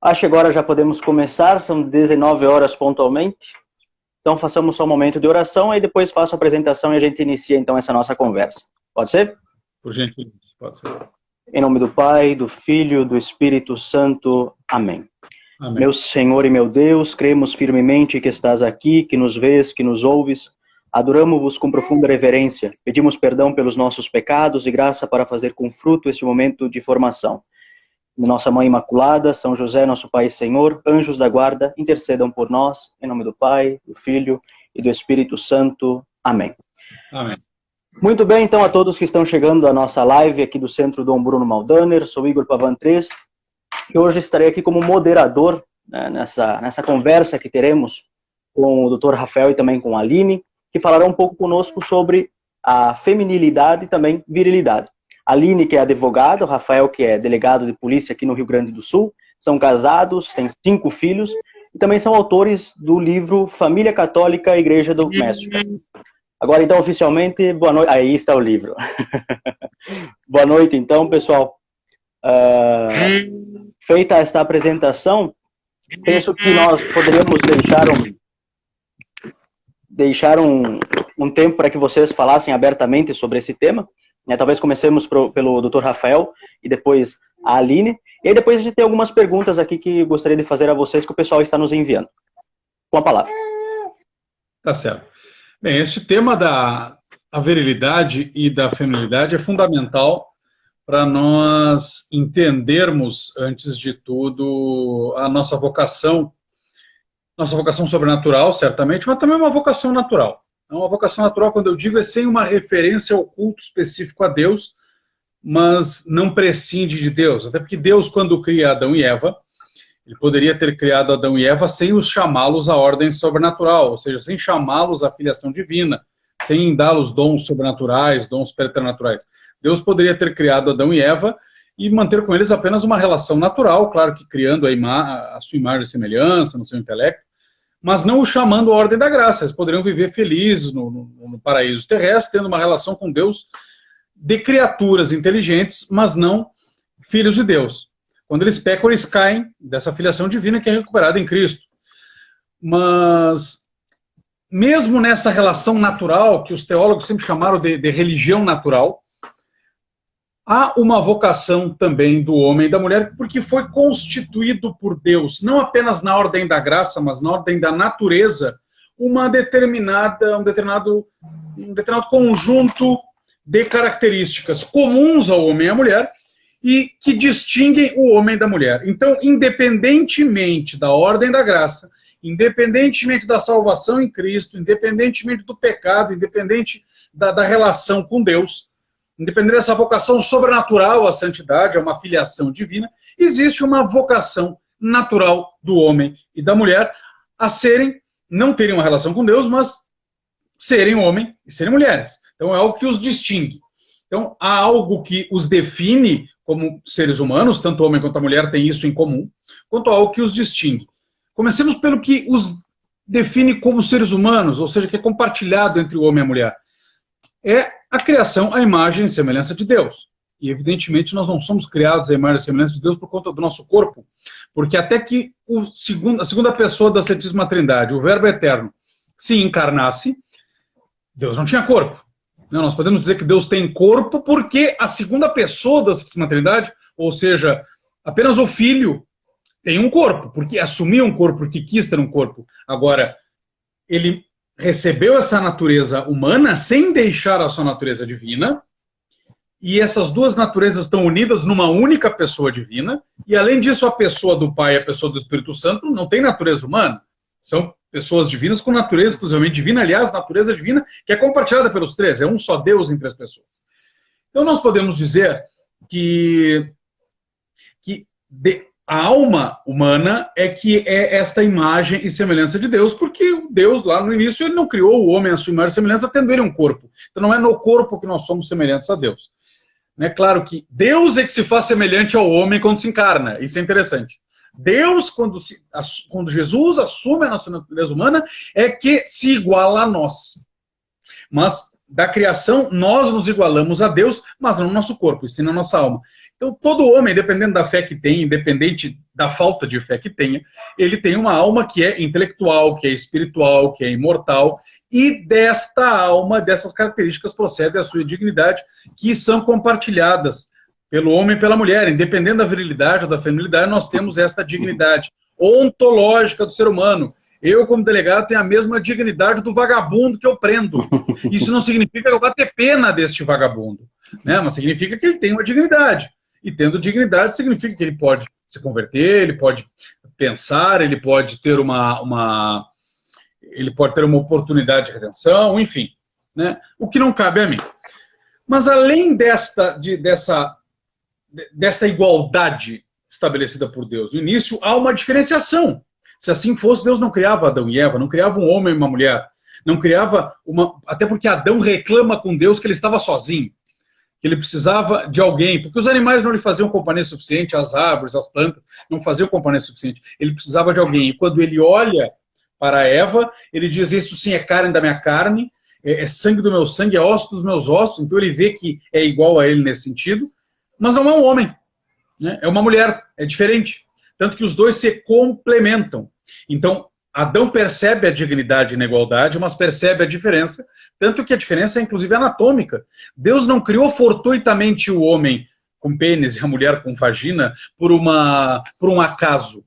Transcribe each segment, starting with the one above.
Acho que agora já podemos começar, são 19 horas pontualmente. Então façamos só um momento de oração, aí depois faço a apresentação e a gente inicia então essa nossa conversa. Pode ser? Por gentileza, pode ser. Em nome do Pai, do Filho, do Espírito Santo. Amém. Amém. Meu Senhor e meu Deus, cremos firmemente que estás aqui, que nos vês, que nos ouves. Adoramo-vos com profunda reverência. Pedimos perdão pelos nossos pecados e graça para fazer com fruto este momento de formação. Nossa Mãe Imaculada, São José, nosso Pai e Senhor, anjos da guarda, intercedam por nós, em nome do Pai, do Filho e do Espírito Santo. Amém. Amém. Muito bem, então, a todos que estão chegando à nossa live aqui do Centro Dom Bruno Maldaner, sou Igor Pavan 3, e hoje estarei aqui como moderador, né, nessa conversa que teremos com o Dr. Rafael e também com a Aline, que falarão um pouco conosco sobre a feminilidade e também virilidade. A Aline, que é advogada, o Rafael, que é delegado de polícia aqui no Rio Grande do Sul, são casados, têm 5 filhos, e também são autores do livro Família Católica, Igreja Doméstica. Agora, então, oficialmente, boa noite. Aí está o livro. Boa noite, então, pessoal. Feita esta apresentação, penso que nós poderíamos deixar um tempo para que vocês falassem abertamente sobre esse tema. Talvez comecemos pelo Dr. Rafael e depois a Aline. E aí depois a gente tem algumas perguntas aqui que gostaria de fazer a vocês que o pessoal está nos enviando. Com a palavra. Tá certo. Bem, este tema da virilidade e da feminilidade é fundamental para nós entendermos, antes de tudo, a nossa vocação sobrenatural, certamente, mas também uma vocação natural. Uma vocação natural, quando eu digo, é sem uma referência ao culto específico a Deus, mas não prescinde de Deus. Até porque Deus, quando cria Adão e Eva, ele poderia ter criado Adão e Eva sem os chamá-los à ordem sobrenatural, ou seja, sem chamá-los à filiação divina, sem dar-los dons sobrenaturais, dons preternaturais. Deus poderia ter criado Adão e Eva e manter com eles apenas uma relação natural, claro que criando a sua imagem e semelhança, no seu intelecto, mas não o chamando à ordem da graça. Eles poderiam viver felizes no paraíso terrestre, tendo uma relação com Deus de criaturas inteligentes, mas não filhos de Deus. Quando eles pecam, eles caem dessa filiação divina que é recuperada em Cristo. Mas, mesmo nessa relação natural, que os teólogos sempre chamaram de religião natural, há uma vocação também do homem e da mulher, porque foi constituído por Deus, não apenas na ordem da graça, mas na ordem da natureza, um determinado conjunto de características comuns ao homem e à mulher, e que distinguem o homem da mulher. Então, independentemente da ordem da graça, independentemente da salvação em Cristo, independentemente do pecado, independente da relação com Deus, independente dessa vocação sobrenatural à santidade, a uma filiação divina, existe uma vocação natural do homem e da mulher a não terem uma relação com Deus, mas serem homem e serem mulheres. Então é algo que os distingue. Então há algo que os define como seres humanos, tanto o homem quanto a mulher têm isso em comum, quanto algo que os distingue. Comecemos pelo que os define como seres humanos, ou seja, que é compartilhado entre o homem e a mulher. É a criação à imagem e semelhança de Deus. E, evidentemente, nós não somos criados à imagem e semelhança de Deus por conta do nosso corpo, porque até que a segunda pessoa da Santíssima Trindade, o Verbo Eterno, se encarnasse, Deus não tinha corpo. Não, nós podemos dizer que Deus tem corpo porque a segunda pessoa da Santíssima Trindade, ou seja, apenas o Filho, tem um corpo, porque assumiu um corpo, porque quis ter um corpo. Agora, ele recebeu essa natureza humana sem deixar a sua natureza divina, e essas duas naturezas estão unidas numa única pessoa divina, e além disso a pessoa do Pai e a pessoa do Espírito Santo não tem natureza humana, são pessoas divinas com natureza exclusivamente divina, aliás, natureza divina que é compartilhada pelos três, é um só Deus entre as pessoas. Então nós podemos dizer que a alma humana é que é esta imagem e semelhança de Deus, porque Deus, lá no início, ele não criou o homem à sua imagem e semelhança, tendo ele um corpo. Então não é no corpo que nós somos semelhantes a Deus. É claro que Deus é que se faz semelhante ao homem quando se encarna, isso é interessante. Deus, quando Jesus assume a nossa natureza humana, é que se iguala a nós. Mas da criação, nós nos igualamos a Deus, mas não no nosso corpo, e sim na nossa alma. Então, todo homem, dependendo da fé que tem, independente da falta de fé que tenha, ele tem uma alma que é intelectual, que é espiritual, que é imortal, e desta alma, dessas características, procede a sua dignidade, que são compartilhadas pelo homem e pela mulher. Independente da virilidade ou da feminilidade, nós temos esta dignidade ontológica do ser humano. Eu, como delegado, tenho a mesma dignidade do vagabundo que eu prendo. Isso não significa que eu vá ter pena deste vagabundo, né? Mas significa que ele tem uma dignidade. E tendo dignidade, significa que ele pode se converter, ele pode pensar, ele pode ter uma oportunidade de redenção, enfim, né? O que não cabe a mim. Mas além desta igualdade estabelecida por Deus no início, há uma diferenciação. Se assim fosse, Deus não criava Adão e Eva, não criava um homem e uma mulher, não criava uma... Até porque Adão reclama com Deus que ele estava sozinho, que ele precisava de alguém, porque os animais não lhe faziam companhia suficiente, as árvores, as plantas não faziam companhia suficiente, ele precisava de alguém. E quando ele olha para Eva, ele diz, isso sim é carne da minha carne, é sangue do meu sangue, é osso dos meus ossos, então ele vê que é igual a ele nesse sentido, mas não é um homem, né? É uma mulher, é diferente. Tanto que os dois se complementam. Então, Adão percebe a dignidade na igualdade, mas percebe a diferença, tanto que a diferença é inclusive anatômica. Deus não criou fortuitamente o homem com pênis e a mulher com vagina por um acaso.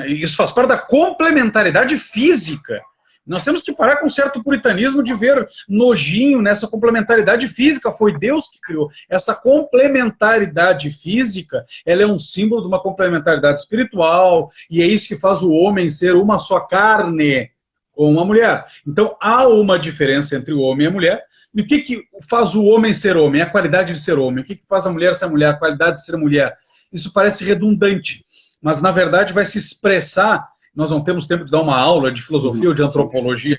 Isso faz parte da complementaridade física. Nós temos que parar com um certo puritanismo de ver nojinho nessa complementaridade física. Foi Deus que criou. Essa complementaridade física, ela é um símbolo de uma complementaridade espiritual, e é isso que faz o homem ser uma só carne com uma mulher. Então, há uma diferença entre o homem e a mulher. E o que faz o homem ser homem? A qualidade de ser homem. O que faz a mulher ser mulher? A qualidade de ser mulher. Isso parece redundante, mas, na verdade, vai se expressar. Nós não temos tempo de dar uma aula de filosofia ou de antropologia,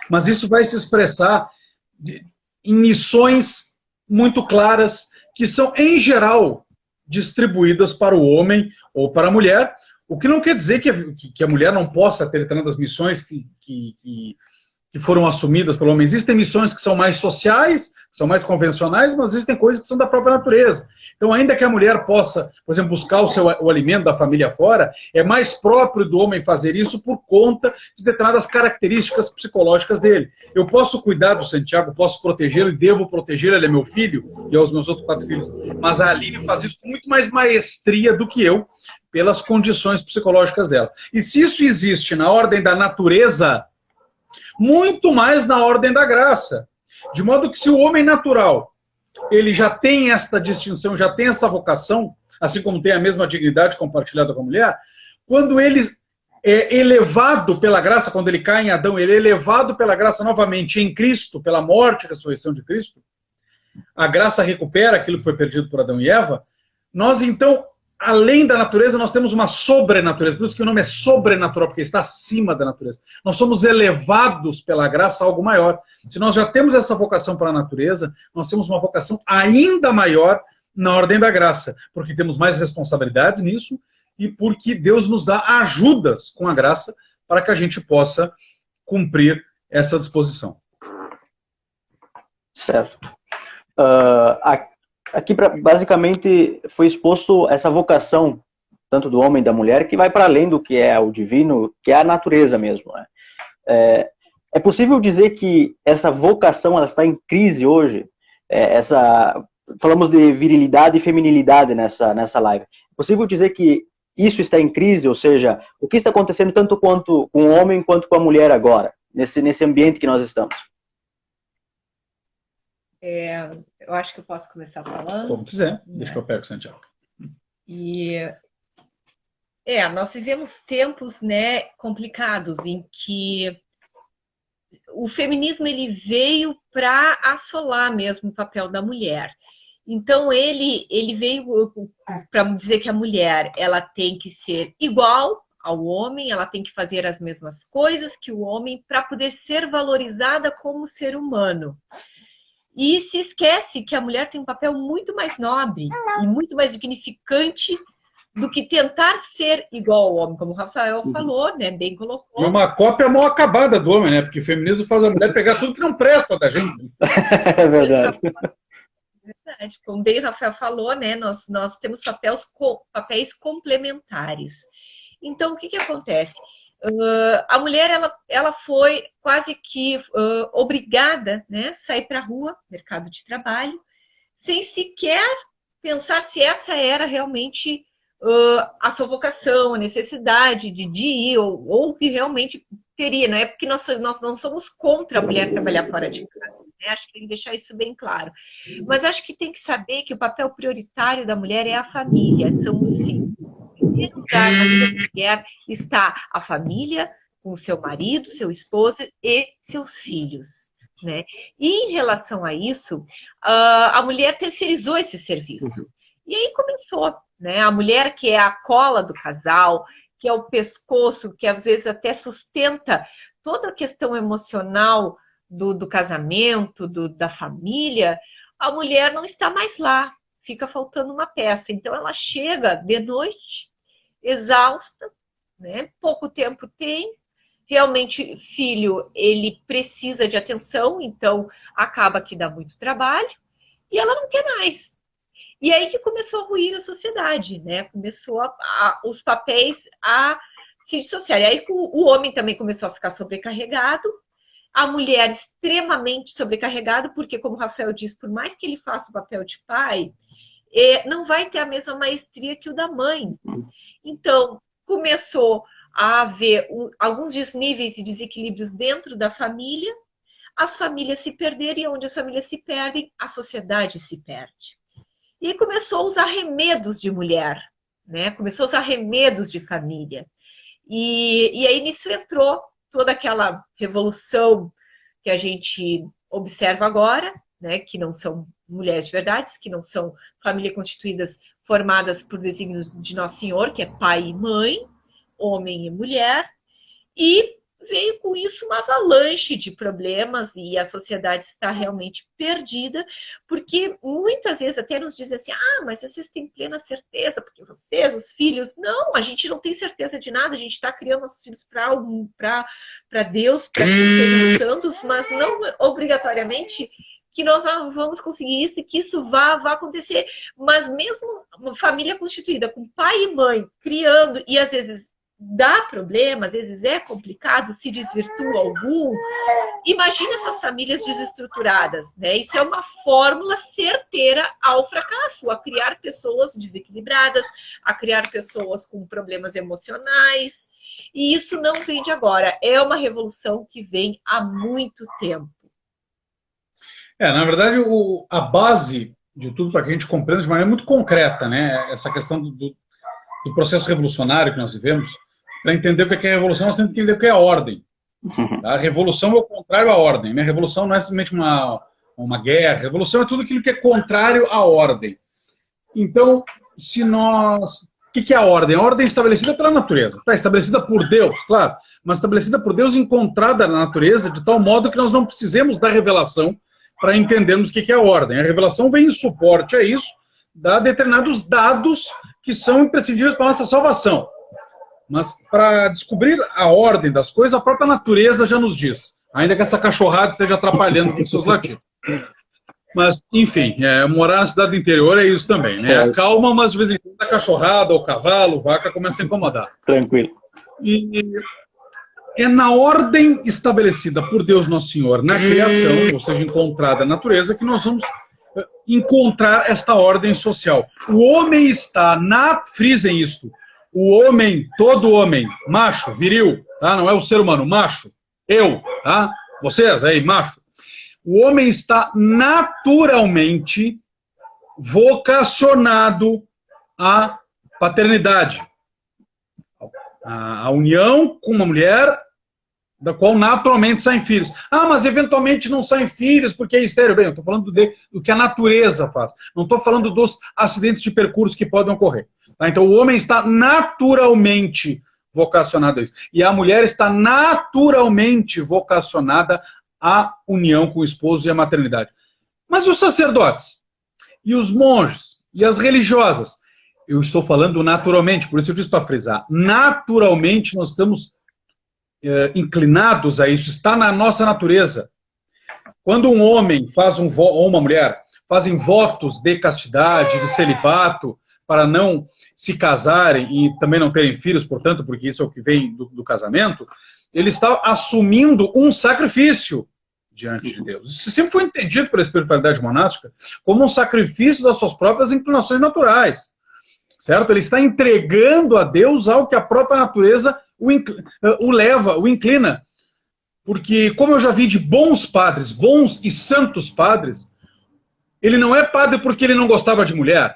mas isso vai se expressar em missões muito claras, que são, em geral, distribuídas para o homem ou para a mulher, o que não quer dizer que a mulher não possa ter tantas missões que foram assumidas pelo homem. Existem missões que são mais sociais, que são mais convencionais, mas existem coisas que são da própria natureza. Então, ainda que a mulher possa, por exemplo, buscar o alimento da família fora, é mais próprio do homem fazer isso por conta de determinadas características psicológicas dele. Eu posso cuidar do Santiago, posso protegê-lo e devo protegê-lo, ele é meu filho e aos meus outros 4 filhos. Mas a Aline faz isso com muito mais maestria do que eu, pelas condições psicológicas dela. E se isso existe na ordem da natureza, muito mais na ordem da graça. De modo que se o homem natural, ele já tem esta distinção, já tem essa vocação, assim como tem a mesma dignidade compartilhada com a mulher, quando ele é elevado pela graça, quando ele cai em Adão, ele é elevado pela graça novamente em Cristo, pela morte e ressurreição de Cristo, a graça recupera aquilo que foi perdido por Adão e Eva, nós então, além da natureza, nós temos uma sobrenatureza. Por isso que o nome é sobrenatural, porque está acima da natureza. Nós somos elevados pela graça a algo maior. Se nós já temos essa vocação para a natureza, nós temos uma vocação ainda maior na ordem da graça, porque temos mais responsabilidades nisso e porque Deus nos dá ajudas com a graça para que a gente possa cumprir essa disposição. Certo. Aqui, basicamente, foi exposto essa vocação, tanto do homem e da mulher, que vai para além do que é o divino, que é a natureza mesmo, né? É possível dizer que essa vocação ela está em crise hoje? Falamos de virilidade e feminilidade nessa live. É possível dizer que isso está em crise? Ou seja, o que está acontecendo tanto quanto com o homem quanto com a mulher agora, nesse ambiente que nós estamos? Eu acho que eu posso começar falando. Como quiser, deixa que eu pego, Santiago. Nós vivemos tempos, né, complicados, em que o feminismo ele veio para assolar mesmo o papel da mulher. Então ele veio para dizer que a mulher ela tem que ser igual ao homem, ela tem que fazer as mesmas coisas que o homem para poder ser valorizada como ser humano. E se esquece que a mulher tem um papel muito mais nobre e muito mais dignificante do que tentar ser igual ao homem, como o Rafael falou, né? Bem colocou. E uma cópia mal acabada do homem, né? Porque o feminismo faz a mulher pegar tudo que não presta da gente. É verdade. Verdade. Como bem o Rafael falou, né? Nós temos papéis complementares. Então, o que acontece? A mulher ela foi quase que obrigada, né, a sair para a rua, mercado de trabalho, sem sequer pensar se essa era realmente a sua vocação, a necessidade de ir, ou que realmente teria. Não é porque nós não somos contra a mulher trabalhar fora de casa, né? Acho que tem que deixar isso bem claro. Mas acho que tem que saber que o papel prioritário da mulher é a família, são os filhos. Em primeiro lugar, na vida da mulher está a família, com o seu marido, seu esposo e seus filhos, né? E em relação a isso, a mulher terceirizou esse serviço. E aí começou, né? A mulher que é a cola do casal, que é o pescoço, que às vezes até sustenta toda a questão emocional do casamento, da família, a mulher não está mais lá. Fica faltando uma peça. Então, ela chega de noite, exausta, né? Pouco tempo tem. Realmente, filho, ele precisa de atenção, então acaba que dá muito trabalho. E ela não quer mais. E aí que começou a ruir a sociedade, né? Começou os papéis a se dissociarem. Aí o homem também começou a ficar sobrecarregado. A mulher extremamente sobrecarregada, porque, como o Rafael diz, por mais que ele faça o papel de pai, não vai ter a mesma maestria que o da mãe. Então, começou a haver alguns desníveis e desequilíbrios dentro da família, as famílias se perderem, e onde as famílias se perdem, a sociedade se perde. E aí começou os arremedos de mulher, né? Começou os arremedos de família. E aí nisso entrou toda aquela revolução que a gente observa agora, né? Que não são mulheres de verdade, que não são famílias constituídas, formadas por desígnio de Nosso Senhor, que é pai e mãe, homem e mulher, e veio com isso uma avalanche de problemas, e a sociedade está realmente perdida, porque muitas vezes até nos dizem assim, mas vocês têm plena certeza, porque vocês, os filhos, não, a gente não tem certeza de nada, a gente está criando nossos filhos para Deus, para que eles sejam santos, mas não obrigatoriamente que nós vamos conseguir isso e que isso vá acontecer. Mas mesmo uma família constituída com pai e mãe criando, e às vezes dá problema, às vezes é complicado, se desvirtua algum, imagina essas famílias desestruturadas, né? Isso é uma fórmula certeira ao fracasso, a criar pessoas desequilibradas, a criar pessoas com problemas emocionais, e isso não vem de agora, é uma revolução que vem há muito tempo. Na verdade, a base de tudo, para que a gente compreenda de maneira muito concreta, né, essa questão do processo revolucionário que nós vivemos, para entender o que é a revolução, nós temos que entender o que é a ordem. Tá? A revolução é o contrário à ordem. Né? A revolução não é simplesmente uma guerra, a revolução é tudo aquilo que é contrário à ordem. Então, o que é a ordem? A ordem é estabelecida pela natureza. Está estabelecida por Deus, claro, mas estabelecida por Deus encontrada na natureza, de tal modo que nós não precisemos da revelação para entendermos o que é a ordem. A revelação vem em suporte a isso, dá determinados dados que são imprescindíveis para a nossa salvação. Mas para descobrir a ordem das coisas, a própria natureza já nos diz. Ainda que essa cachorrada esteja atrapalhando com seus latidos. Mas, enfim, morar na cidade do interior é isso também. Né? A calma, mas de vez em quando a cachorrada, o cavalo, a vaca começa a incomodar. Tranquilo. E é na ordem estabelecida por Deus Nosso Senhor na criação, ou seja, encontrada na natureza, que nós vamos encontrar esta ordem social. O homem está frisem isto, o homem, todo homem, macho, viril, tá? Não é o ser humano, macho, eu, tá? Vocês aí, macho. O homem está naturalmente vocacionado à paternidade. A união com uma mulher da qual naturalmente saem filhos. Mas eventualmente não saem filhos porque é estéril. Bem, eu estou falando do que a natureza faz. Não estou falando dos acidentes de percurso que podem ocorrer. Tá? Então o homem está naturalmente vocacionado a isso. E a mulher está naturalmente vocacionada à união com o esposo e à maternidade. Mas os sacerdotes, e os monges, e as religiosas, Eu estou falando naturalmente, por isso eu disse para frisar. Naturalmente nós estamos inclinados a isso, está na nossa natureza. Quando um homem faz ou uma mulher fazem votos de castidade, de celibato, para não se casarem e também não terem filhos, portanto, porque isso é o que vem do casamento, ele está assumindo um sacrifício diante de Deus. Isso sempre foi entendido pela espiritualidade monástica como um sacrifício das suas próprias inclinações naturais. Certo? Ele está entregando a Deus algo que a própria natureza o leva, o inclina. Porque, como eu já vi de bons padres, bons e santos padres, ele não é padre porque ele não gostava de mulher.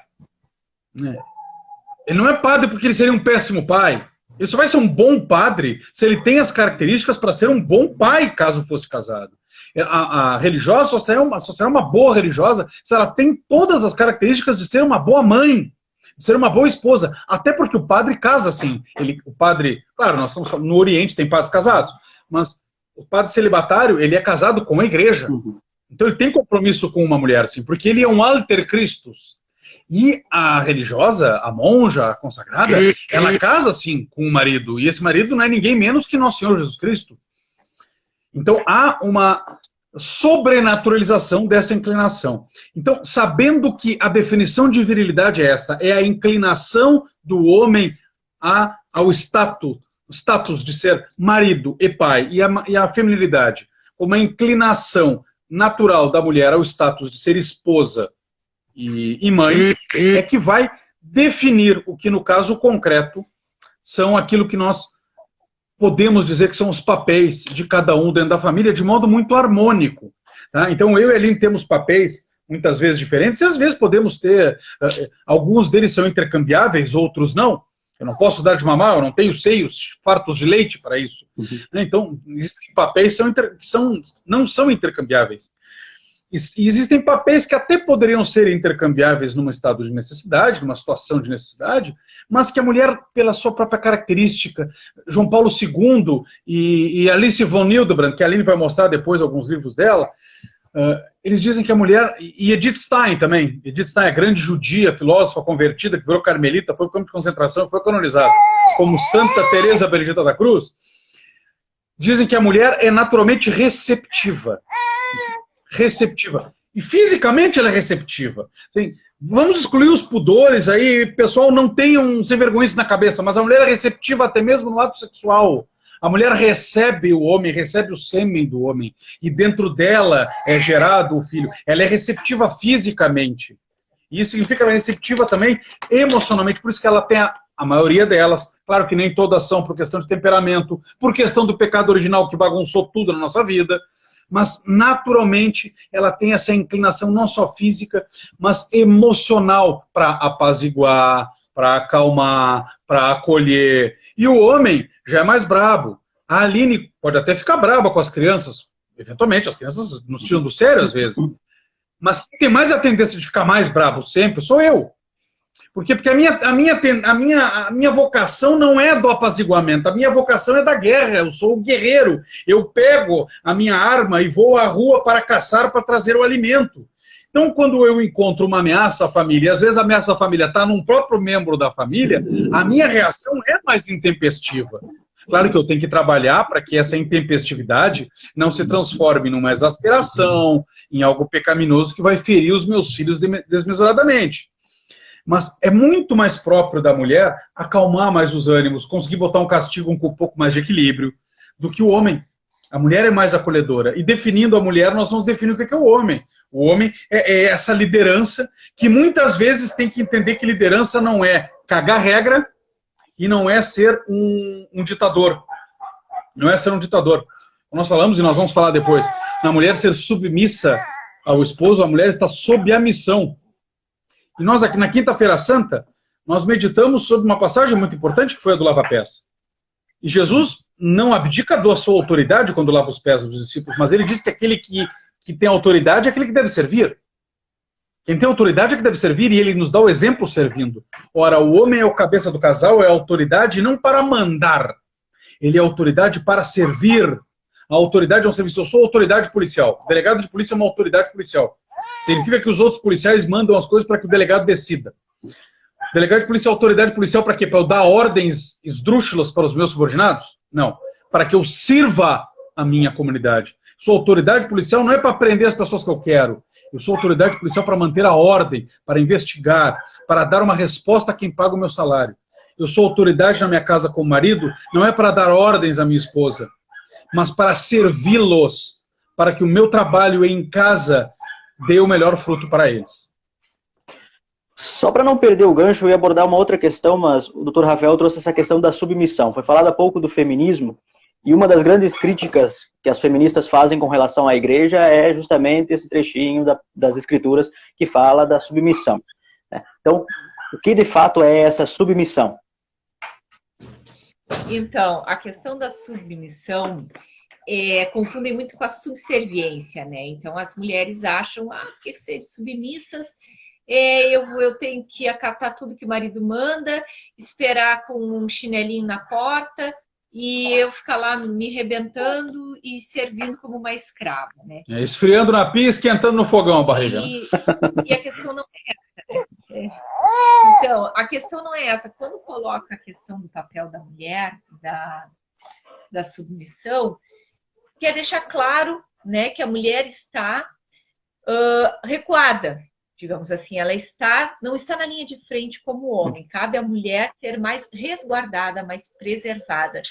Ele não é padre porque ele seria um péssimo pai. Ele só vai ser um bom padre se ele tem as características para ser um bom pai, caso fosse casado. A religiosa só será uma boa religiosa se ela tem todas as características de ser uma boa mãe, de ser uma boa esposa. Até porque o padre casa assim. O padre, claro, nós estamos no Oriente, tem padres casados, mas o padre celibatário, ele é casado com a igreja. Então ele tem compromisso com uma mulher, assim, porque ele é um alter Christus. E a religiosa, a monja, a consagrada, ela casa, assim, com o marido. E esse marido não é ninguém menos que Nosso Senhor Jesus Cristo. Então há uma sobrenaturalização dessa inclinação. Então, sabendo que a definição de virilidade é esta, é a inclinação do homem ao status de ser marido e pai, e a feminilidade, como a inclinação natural da mulher ao status de ser esposa e mãe, é que vai definir o que, no caso concreto, são aquilo que nós podemos dizer que são os papéis de cada um dentro da família, de modo muito harmônico. Tá? Então, eu e a Aline temos papéis muitas vezes diferentes, e às vezes podemos ter, alguns deles são intercambiáveis, outros não. Eu não posso dar de mamar, eu não tenho seios fartos de leite para isso. Então, existem papéis que não são intercambiáveis. E existem papéis que até poderiam ser intercambiáveis num estado de necessidade, numa situação de necessidade, mas que a mulher, pela sua própria característica, João Paulo II e Alice von Hildebrand, que a Aline vai mostrar depois alguns livros dela, eles dizem que a mulher, e Edith Stein também, Edith Stein é grande judia, filósofa convertida, que virou carmelita, foi para o campo de concentração, foi canonizada como Santa Teresa Benedita da Cruz, dizem que a mulher é naturalmente receptiva. E fisicamente ela é receptiva. Assim, vamos excluir os pudores aí, pessoal, não tenham sem vergonha na cabeça, mas a mulher é receptiva até mesmo no ato sexual. A mulher recebe o homem, recebe o sêmen do homem, e dentro dela é gerado o filho. Ela é receptiva fisicamente. E isso significa que ela é receptiva também emocionalmente, por isso que ela tem a maioria delas, claro que nem todas são por questão de temperamento, por questão do pecado original que bagunçou tudo na nossa vida, mas naturalmente ela tem essa inclinação não só física, mas emocional para apaziguar, para acalmar, para acolher. E o homem já é mais brabo. A Aline pode até ficar brava com as crianças, eventualmente, as crianças nos tiram do sério às vezes, mas quem tem mais a tendência de ficar mais bravo sempre sou eu. Porque a minha vocação não é do apaziguamento, a minha vocação é da guerra, eu sou o guerreiro. Eu pego a minha arma e vou à rua para caçar, para trazer o alimento. Então, quando eu encontro uma ameaça à família, e às vezes a ameaça à família está num próprio membro da família, a minha reação é mais intempestiva. Claro que eu tenho que trabalhar para que essa intempestividade não se transforme numa exasperação, em algo pecaminoso que vai ferir os meus filhos desmesuradamente. Mas é muito mais próprio da mulher acalmar mais os ânimos, conseguir botar um castigo com um pouco mais de equilíbrio do que o homem. A mulher é mais acolhedora. E definindo a mulher, nós vamos definir o que é o homem. O homem é essa liderança que muitas vezes tem que entender que liderança não é cagar regra e não é ser um ditador. Não é ser um ditador. Nós falamos, e nós vamos falar depois, na mulher ser submissa ao esposo, a mulher está sob a missão. E nós aqui na Quinta-feira Santa, nós meditamos sobre uma passagem muito importante que foi a do lava-pés. E Jesus não abdica da sua autoridade quando lava os pés dos discípulos, mas ele diz que aquele que tem autoridade é aquele que deve servir. Quem tem autoridade é que deve servir, e ele nos dá o exemplo servindo. Ora, o homem é o cabeça do casal, é a autoridade não para mandar, ele é autoridade para servir. A autoridade é um serviço. Eu sou autoridade policial. O delegado de polícia é uma autoridade policial. Significa que os outros policiais mandam as coisas para que o delegado decida. Delegado de polícia é autoridade policial para quê? Para eu dar ordens esdrúxulas para os meus subordinados? Não. Para que eu sirva a minha comunidade. Sou autoridade policial não é para prender as pessoas que eu quero. Eu sou autoridade policial para manter a ordem, para investigar, para dar uma resposta a quem paga o meu salário. Eu sou autoridade na minha casa como marido, não é para dar ordens à minha esposa, mas para servi-los, para que o meu trabalho em casa dê o melhor fruto para eles. Só para não perder o gancho, eu ia abordar uma outra questão, mas o Dr. Rafael trouxe essa questão da submissão. Foi falado há pouco do feminismo, e uma das grandes críticas que as feministas fazem com relação à igreja é justamente esse trechinho das escrituras que fala da submissão. Então, o que de fato é essa submissão? Então, a questão da submissão confundem muito com a subserviência, né? Então, as mulheres acham que ser submissas, eu tenho que acatar tudo que o marido manda, esperar com um chinelinho na porta e eu ficar lá me arrebentando e servindo como uma escrava, né? Esfriando na pia, esquentando no fogão a barriga. E a questão não é essa, né? Então, a questão não é essa. Quando coloca a questão do papel da mulher, da submissão, quer deixar claro, né, que a mulher está recuada, digamos assim. Ela não está na linha de frente como o homem. Cabe à mulher ser mais resguardada, mais preservada.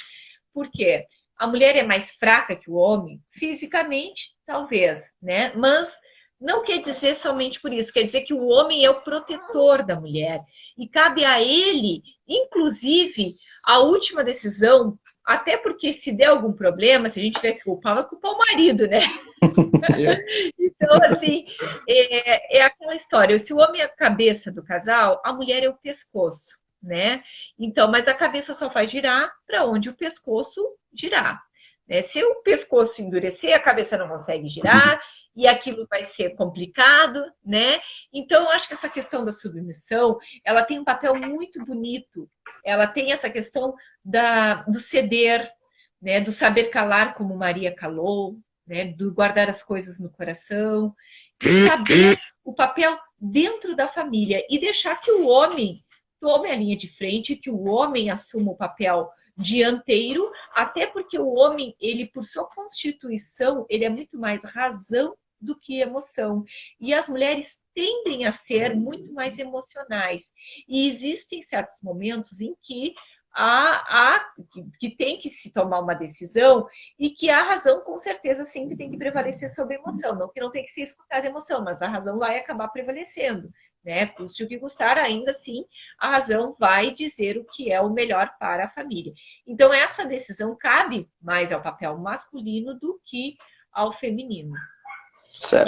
Por quê? A mulher é mais fraca que o homem, fisicamente, talvez, né? Mas não quer dizer somente por isso, quer dizer que o homem é o protetor da mulher. E cabe a ele, inclusive, a última decisão, até porque se der algum problema, se a gente tiver que culpar, vai culpar o marido, né? Então, assim, é aquela história. Se o homem é a cabeça do casal, a mulher é o pescoço, né? Então, mas a cabeça só faz girar para onde o pescoço girar. Né? Se o pescoço endurecer, a cabeça não consegue girar, e aquilo vai ser complicado, né? Então, eu acho que essa questão da submissão, ela tem um papel muito bonito. Ela tem essa questão do ceder, né? Do saber calar como Maria calou, né? Do guardar as coisas no coração, e saber o papel dentro da família e deixar que o homem tome a linha de frente, que o homem assuma o papel dianteiro, até porque o homem, ele por sua constituição, ele é muito mais razão do que emoção. E as mulheres tendem a ser muito mais emocionais. E existem certos momentos em que que tem que se tomar uma decisão e que a razão, com certeza, sempre tem que prevalecer sobre a emoção. Não que não tem que se escutar a emoção, mas a razão vai acabar prevalecendo. Né? Custe o que custar, ainda assim, a razão vai dizer o que é o melhor para a família. Então, essa decisão cabe mais ao papel masculino do que ao feminino.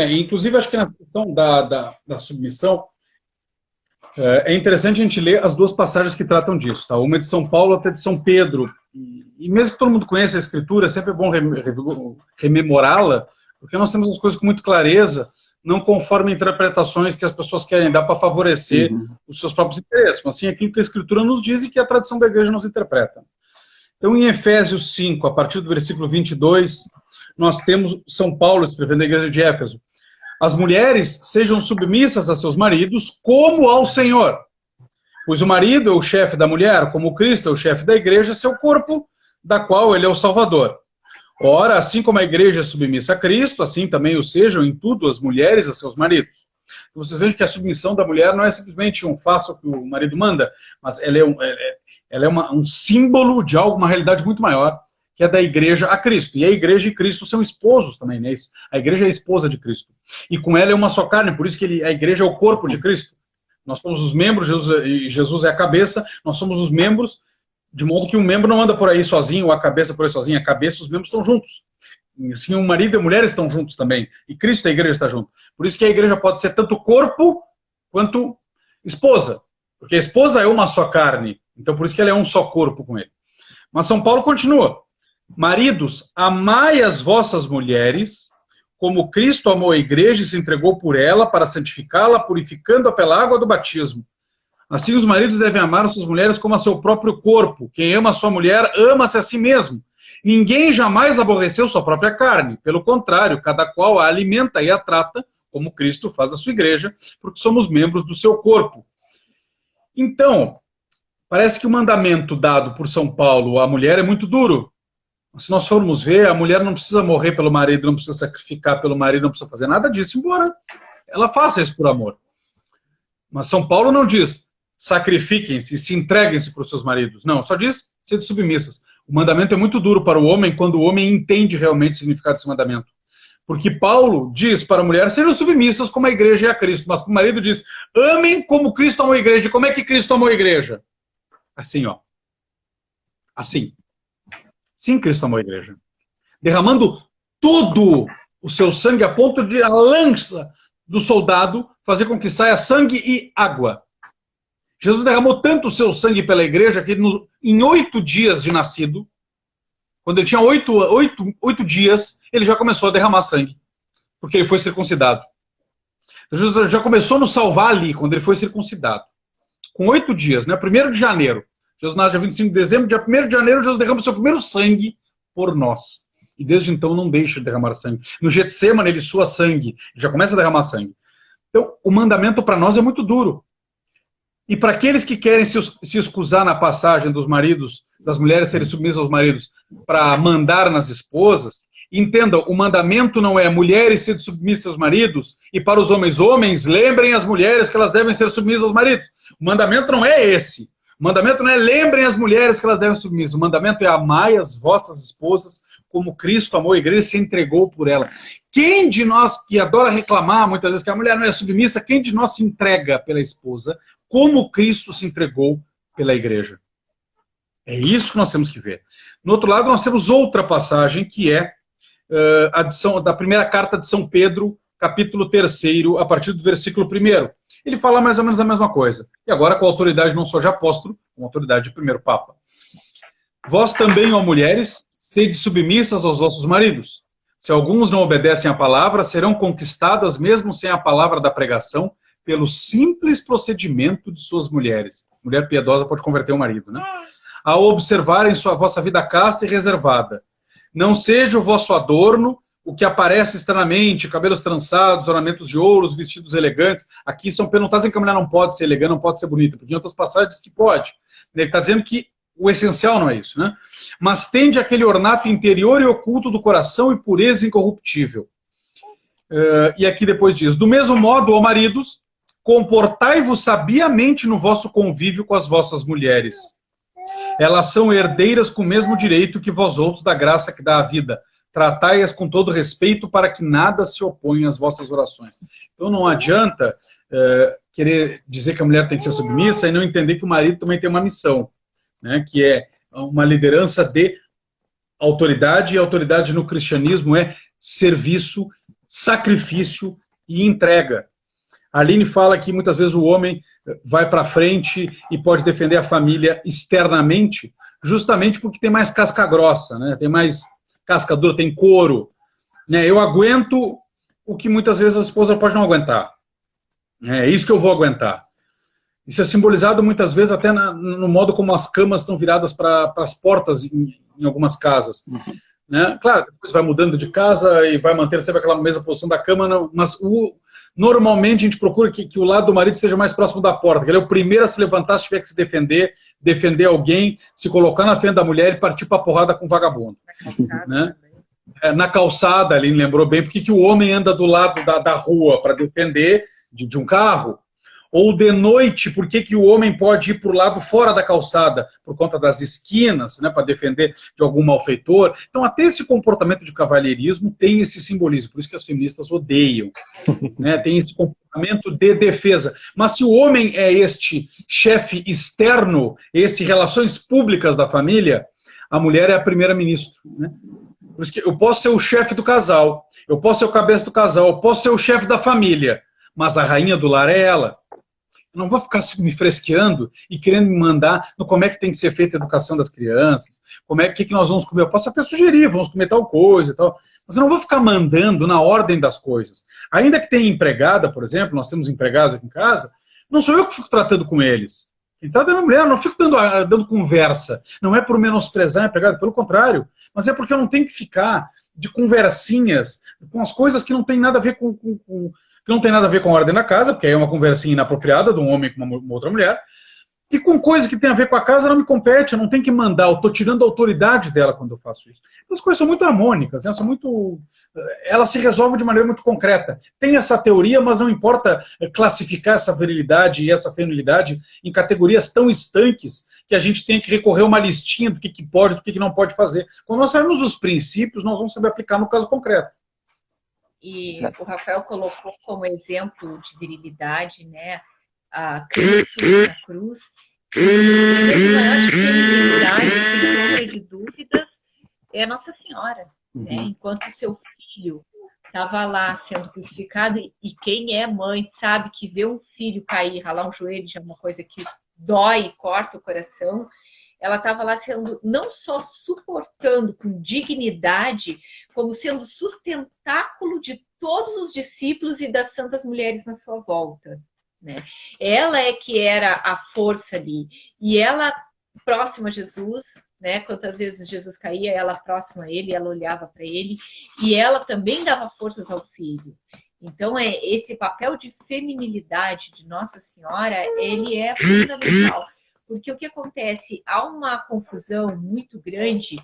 Inclusive, acho que na questão da submissão, é interessante a gente ler as duas passagens que tratam disso. Tá? Uma é de São Paulo, outra é de São Pedro. E mesmo que todo mundo conheça a Escritura, é sempre bom rememorá-la, porque nós temos as coisas com muita clareza, não conforme interpretações que as pessoas querem dar para favorecer os seus próprios interesses, mas sim aquilo que a Escritura nos diz e que a tradição da igreja nos interpreta. Então, em Efésios 5, a partir do versículo 22, nós temos São Paulo escrevendo à igreja de Éfeso: as mulheres sejam submissas a seus maridos como ao Senhor, pois o marido é o chefe da mulher, como Cristo é o chefe da igreja, seu corpo, da qual ele é o Salvador. Ora, assim como a igreja é submissa a Cristo, assim também o sejam em tudo as mulheres a seus maridos. Então, vocês vejam que a submissão da mulher não é simplesmente faça o que o marido manda, mas ela é um símbolo de algo, uma realidade muito maior, que é da igreja a Cristo. E a igreja e Cristo são esposos também, né? A igreja é a esposa de Cristo. E com ela é uma só carne, por isso que a igreja é o corpo de Cristo. Nós somos os membros, Jesus é a cabeça, nós somos os membros, de modo que um membro não anda por aí sozinho, ou a cabeça por aí sozinha. A cabeça e os membros estão juntos. Assim, o marido e a mulher estão juntos também. E Cristo e a igreja está junto. Por isso que a igreja pode ser tanto corpo quanto esposa. Porque a esposa é uma só carne. Então, por isso que ela é um só corpo com ele. Mas São Paulo continua: maridos, amai as vossas mulheres, como Cristo amou a igreja e se entregou por ela para santificá-la, purificando-a pela água do batismo. Assim, os maridos devem amar as suas mulheres como a seu próprio corpo. Quem ama a sua mulher, ama-se a si mesmo. Ninguém jamais aborreceu sua própria carne. Pelo contrário, cada qual a alimenta e a trata, como Cristo faz a sua igreja, porque somos membros do seu corpo. Então, parece que o mandamento dado por São Paulo à mulher é muito duro. Se nós formos ver, a mulher não precisa morrer pelo marido, não precisa sacrificar pelo marido, não precisa fazer nada disso, embora ela faça isso por amor. Mas São Paulo não diz sacrifiquem-se, se entreguem-se para os seus maridos. Não, só diz sede submissas. O mandamento é muito duro para o homem quando o homem entende realmente o significado desse mandamento. Porque Paulo diz para a mulher, sejam submissas como a igreja é a Cristo. Mas para o marido diz, amem como Cristo amou a igreja. Como é que Cristo amou a igreja? Assim, ó. Assim. Sim, Cristo amou a igreja. Derramando todo o seu sangue a ponto de a lança do soldado fazer com que saia sangue e água. Jesus derramou tanto o seu sangue pela igreja que em 8 dias de nascido, quando ele tinha 8 dias, ele já começou a derramar sangue, porque ele foi circuncidado. Jesus já começou a nos salvar ali, quando ele foi circuncidado. Com 8 dias, né? 1º de janeiro. Jesus nasce dia 25 de dezembro, dia 1º de janeiro, Jesus derrama o seu primeiro sangue por nós. E desde então não deixa de derramar sangue. No Getsemane ele sua sangue, já começa a derramar sangue. Então, o mandamento para nós é muito duro. E para aqueles que querem se excusar na passagem dos maridos, das mulheres serem submissas aos maridos, para mandar nas esposas, entendam, o mandamento não é mulheres serem submissas aos maridos, e para os homens, lembrem as mulheres que elas devem ser submissas aos maridos. O mandamento não é esse. O mandamento não é lembrem as mulheres que elas devem ser submissas. O mandamento é amai as vossas esposas como Cristo amou a igreja e se entregou por ela. Quem de nós que adora reclamar muitas vezes que a mulher não é submissa, quem de nós se entrega pela esposa como Cristo se entregou pela igreja? É isso que nós temos que ver. No outro lado, nós temos outra passagem que é da primeira carta de São Pedro, capítulo 3º, a partir do versículo 1º. Ele fala mais ou menos a mesma coisa. E agora com a autoridade não só de apóstolo, com a autoridade de primeiro papa. Vós também, ó mulheres, sede submissas aos vossos maridos. Se alguns não obedecem à palavra, serão conquistadas, mesmo sem a palavra da pregação, pelo simples procedimento de suas mulheres. Mulher piedosa pode converter o marido, né? Ao observarem vossa vida casta e reservada. Não seja o vosso adorno o que aparece externamente, cabelos trançados, ornamentos de ouros, vestidos elegantes. Aqui São Pedro não está dizendo que a mulher não pode ser elegante, não pode ser bonita, porque em outras passagens diz que pode. Ele está dizendo que o essencial não é isso, né? Mas tende aquele ornato interior e oculto do coração e pureza incorruptível. E aqui depois diz, do mesmo modo, ó maridos, comportai-vos sabiamente no vosso convívio com as vossas mulheres. Elas são herdeiras com o mesmo direito que vós outros da graça que dá a vida. Tratai-as com todo respeito para que nada se oponha às vossas orações. Então não adianta querer dizer que a mulher tem que ser submissa e não entender que o marido também tem uma missão, né, que é uma liderança de autoridade, e autoridade no cristianismo é serviço, sacrifício e entrega. A Aline fala que muitas vezes o homem vai para frente e pode defender a família externamente, justamente porque tem mais casca grossa, né? Tem mais casca dura, tem couro. Né? Eu aguento o que muitas vezes a esposa pode não aguentar. É isso que eu vou aguentar. Isso é simbolizado muitas vezes até no modo como as camas estão viradas para as portas em algumas casas. Uhum. Né? Claro, depois vai mudando de casa e vai manter sempre aquela mesma posição da cama, não, mas normalmente a gente procura que o lado do marido seja mais próximo da porta, que ele é o primeiro a se levantar se tiver que se defender alguém, se colocar na frente da mulher e partir para a porrada com o vagabundo. Na calçada, né? Na calçada, ele lembrou bem, porque que o homem anda do lado da rua para defender de um carro, ou de noite, por que o homem pode ir para o lado fora da calçada, por conta das esquinas, né, para defender de algum malfeitor. Então, até esse comportamento de cavalheirismo tem esse simbolismo, por isso que as feministas odeiam. Né, tem esse comportamento de defesa. Mas se o homem é este chefe externo, esse relações públicas da família, a mulher é a primeira-ministra. Né? Por isso que eu posso ser o chefe do casal, eu posso ser o cabeça do casal, eu posso ser o chefe da família, mas a rainha do lar é ela. Eu não vou ficar me fresqueando e querendo me mandar no como é que tem que ser feita a educação das crianças, como é que nós vamos comer. Eu posso até sugerir, vamos comer tal coisa e tal, mas eu não vou ficar mandando na ordem das coisas. Ainda que tenha empregada, por exemplo, nós temos empregados aqui em casa, não sou eu que fico tratando com eles. Quem está dando a mulher, eu não fico dando conversa. Não é por menosprezar a empregada, pelo contrário, mas é porque eu não tenho que ficar de conversinhas com as coisas que não tem nada a ver que não tem nada a ver com a ordem da casa, porque aí é uma conversinha inapropriada de um homem com uma outra mulher, E com coisa que tem a ver com a casa não me compete, eu não tenho que mandar, eu estou tirando a autoridade dela quando eu faço isso. As coisas são muito harmônicas, né? Elas se resolvem de maneira muito concreta. Tem essa teoria, mas não importa classificar essa virilidade e essa feminilidade em categorias tão estanques que a gente tem que recorrer a uma listinha do que pode e do que não pode fazer. Quando nós sabemos os princípios, nós vamos saber aplicar no caso concreto. E certo. O Rafael colocou como exemplo de virilidade, né, a Cristo na cruz. E o exemplo maior de feminilidade, sem sombra de dúvidas, é a Nossa Senhora. Né? Enquanto o seu filho estava lá sendo crucificado, e quem é mãe sabe que ver um filho cair, ralar um joelho, já é uma coisa que dói e corta o coração. Ela estava lá sendo, não só suportando com dignidade, como sendo sustentáculo de todos os discípulos e das santas mulheres na sua volta. Né? Ela é que era a força ali. E ela, próxima a Jesus, né? Quantas vezes Jesus caía, ela próxima a ele, ela olhava para ele, e ela também dava forças ao filho. Então, esse papel de feminilidade de Nossa Senhora, ele é fundamental. Porque o que acontece? Há uma confusão muito grande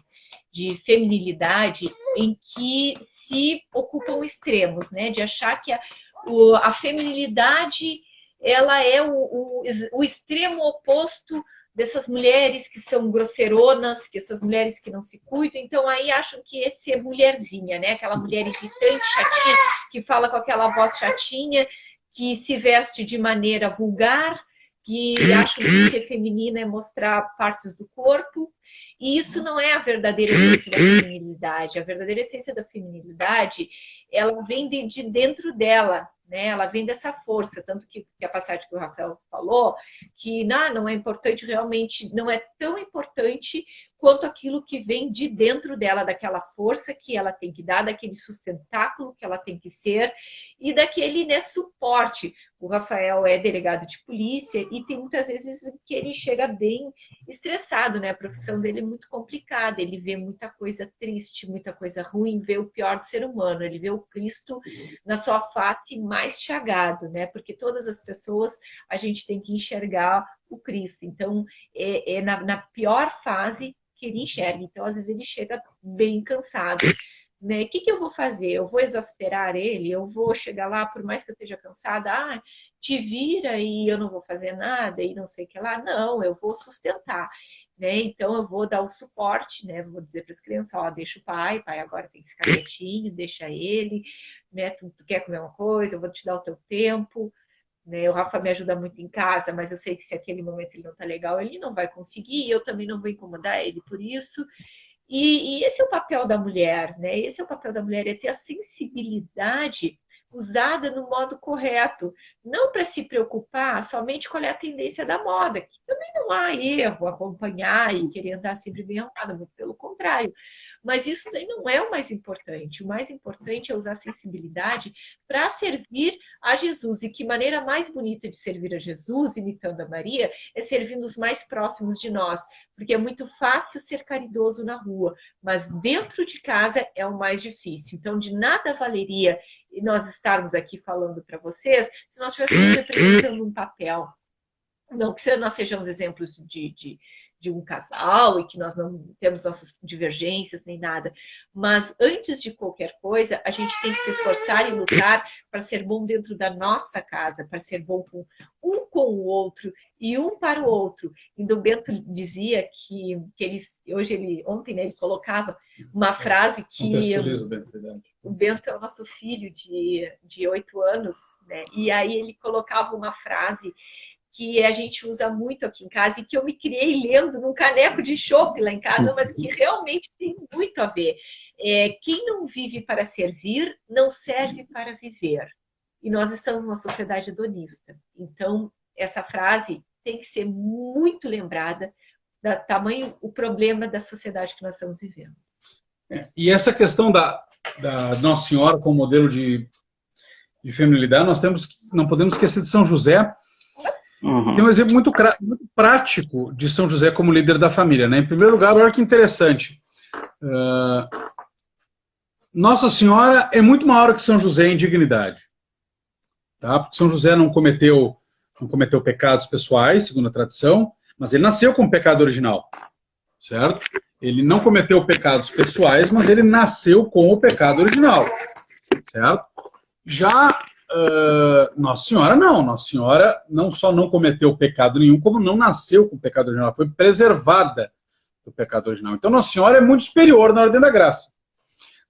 de feminilidade em que se ocupam extremos, né? De achar que a feminilidade ela é o extremo oposto dessas mulheres que são grosseironas, que essas mulheres que não se cuidam. Então, aí acham que esse é mulherzinha, né? Aquela mulher irritante, chatinha, que fala com aquela voz chatinha, que se veste de maneira vulgar, que acham que ser feminina é mostrar partes do corpo. E isso não é a verdadeira essência da feminilidade. A verdadeira essência da feminilidade, ela vem de dentro dela, né? Ela vem dessa força, tanto que a passagem que o Rafael falou, que não é importante realmente, não é tão importante quanto aquilo que vem de dentro dela, daquela força que ela tem que dar, daquele sustentáculo que ela tem que ser e daquele, né, suporte. O Rafael é delegado de polícia e tem muitas vezes que ele chega bem estressado, né? A profissão dele é muito complicada, ele vê muita coisa triste, muita coisa ruim, vê o pior do ser humano, ele vê o Cristo na sua face mais chagado, né? Porque todas as pessoas a gente tem que enxergar o Cristo. Então, na pior fase que ele enxerga. Então, às vezes ele chega bem cansado. Né? O que eu vou fazer? Eu vou exasperar ele? Eu vou chegar lá, por mais que eu esteja cansada, te vira e eu não vou fazer nada e não sei o que lá. Não, eu vou sustentar. Né? Então, eu vou dar o suporte, né? Vou dizer para as crianças, deixa o pai agora tem que ficar quietinho, deixa ele, né? Tu quer comer uma coisa, eu vou te dar o teu tempo. Né? O Rafa me ajuda muito em casa, mas eu sei que se aquele momento ele não tá legal, ele não vai conseguir, eu também não vou incomodar ele por isso. E esse é o papel da mulher, né? Esse é o papel da mulher, é ter a sensibilidade usada no modo correto, não para se preocupar somente com a tendência da moda, que também não há erro acompanhar e querer andar sempre bem arrumada, muito pelo contrário. Mas isso daí não é o mais importante. O mais importante é usar a sensibilidade para servir a Jesus. E que maneira mais bonita de servir a Jesus, imitando a Maria, é servindo os mais próximos de nós. Porque é muito fácil ser caridoso na rua, mas dentro de casa é o mais difícil. Então, de nada valeria nós estarmos aqui falando para vocês se nós estivéssemos representando um papel. Não que nós sejamos exemplos de um casal e que nós não temos nossas divergências nem nada. Mas antes de qualquer coisa, a gente tem que se esforçar e lutar para ser bom dentro da nossa casa, para ser bom com o outro e um para o outro. E do Bento dizia que ontem, né, ele colocava uma frase que o Bento é o nosso filho de 8 anos, né? E aí ele colocava uma frase que a gente usa muito aqui em casa e que eu me criei lendo num caneco de chopp lá em casa, mas que realmente tem muito a ver. Quem não vive para servir, não serve para viver. E nós estamos numa sociedade hedonista. Então, essa frase tem que ser muito lembrada, da tamanho o problema da sociedade que nós estamos vivendo. E essa questão da Nossa Senhora como modelo de feminilidade, não podemos esquecer de São José. Tem um exemplo muito prático de São José como líder da família. Né? Em primeiro lugar, olha que interessante. Nossa Senhora é muito maior que São José em dignidade. Tá? Porque São José não cometeu pecados pessoais, segundo a tradição, Mas ele nasceu com o pecado original, certo? Ele não cometeu pecados pessoais, mas ele nasceu com o pecado original, certo? Já Nossa Senhora não. Nossa Senhora não só não cometeu pecado nenhum, como não nasceu com o pecado original, foi preservada do pecado original. Então Nossa Senhora é muito superior na ordem da graça.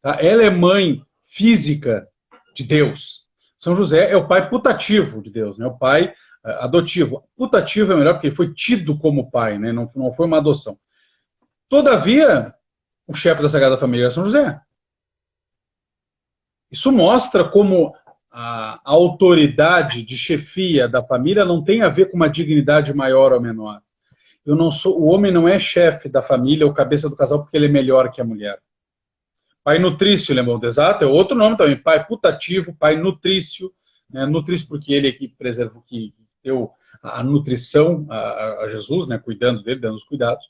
Tá? Ela é mãe física de Deus. São José é o pai putativo de Deus, né? O pai adotivo. Putativo é melhor porque ele foi tido como pai, né? Não foi uma adoção. Todavia, o chefe da Sagrada Família é São José. Isso mostra como a autoridade de chefia da família não tem a ver com uma dignidade maior ou menor. O homem não é chefe da família ou cabeça do casal porque ele é melhor que a mulher. Pai nutrício, lembrou do exato, é outro nome também. Pai putativo, pai nutrício. Né? Nutrício porque ele é que preserva, que deu a nutrição a Jesus, né? Cuidando dele, dando os cuidados.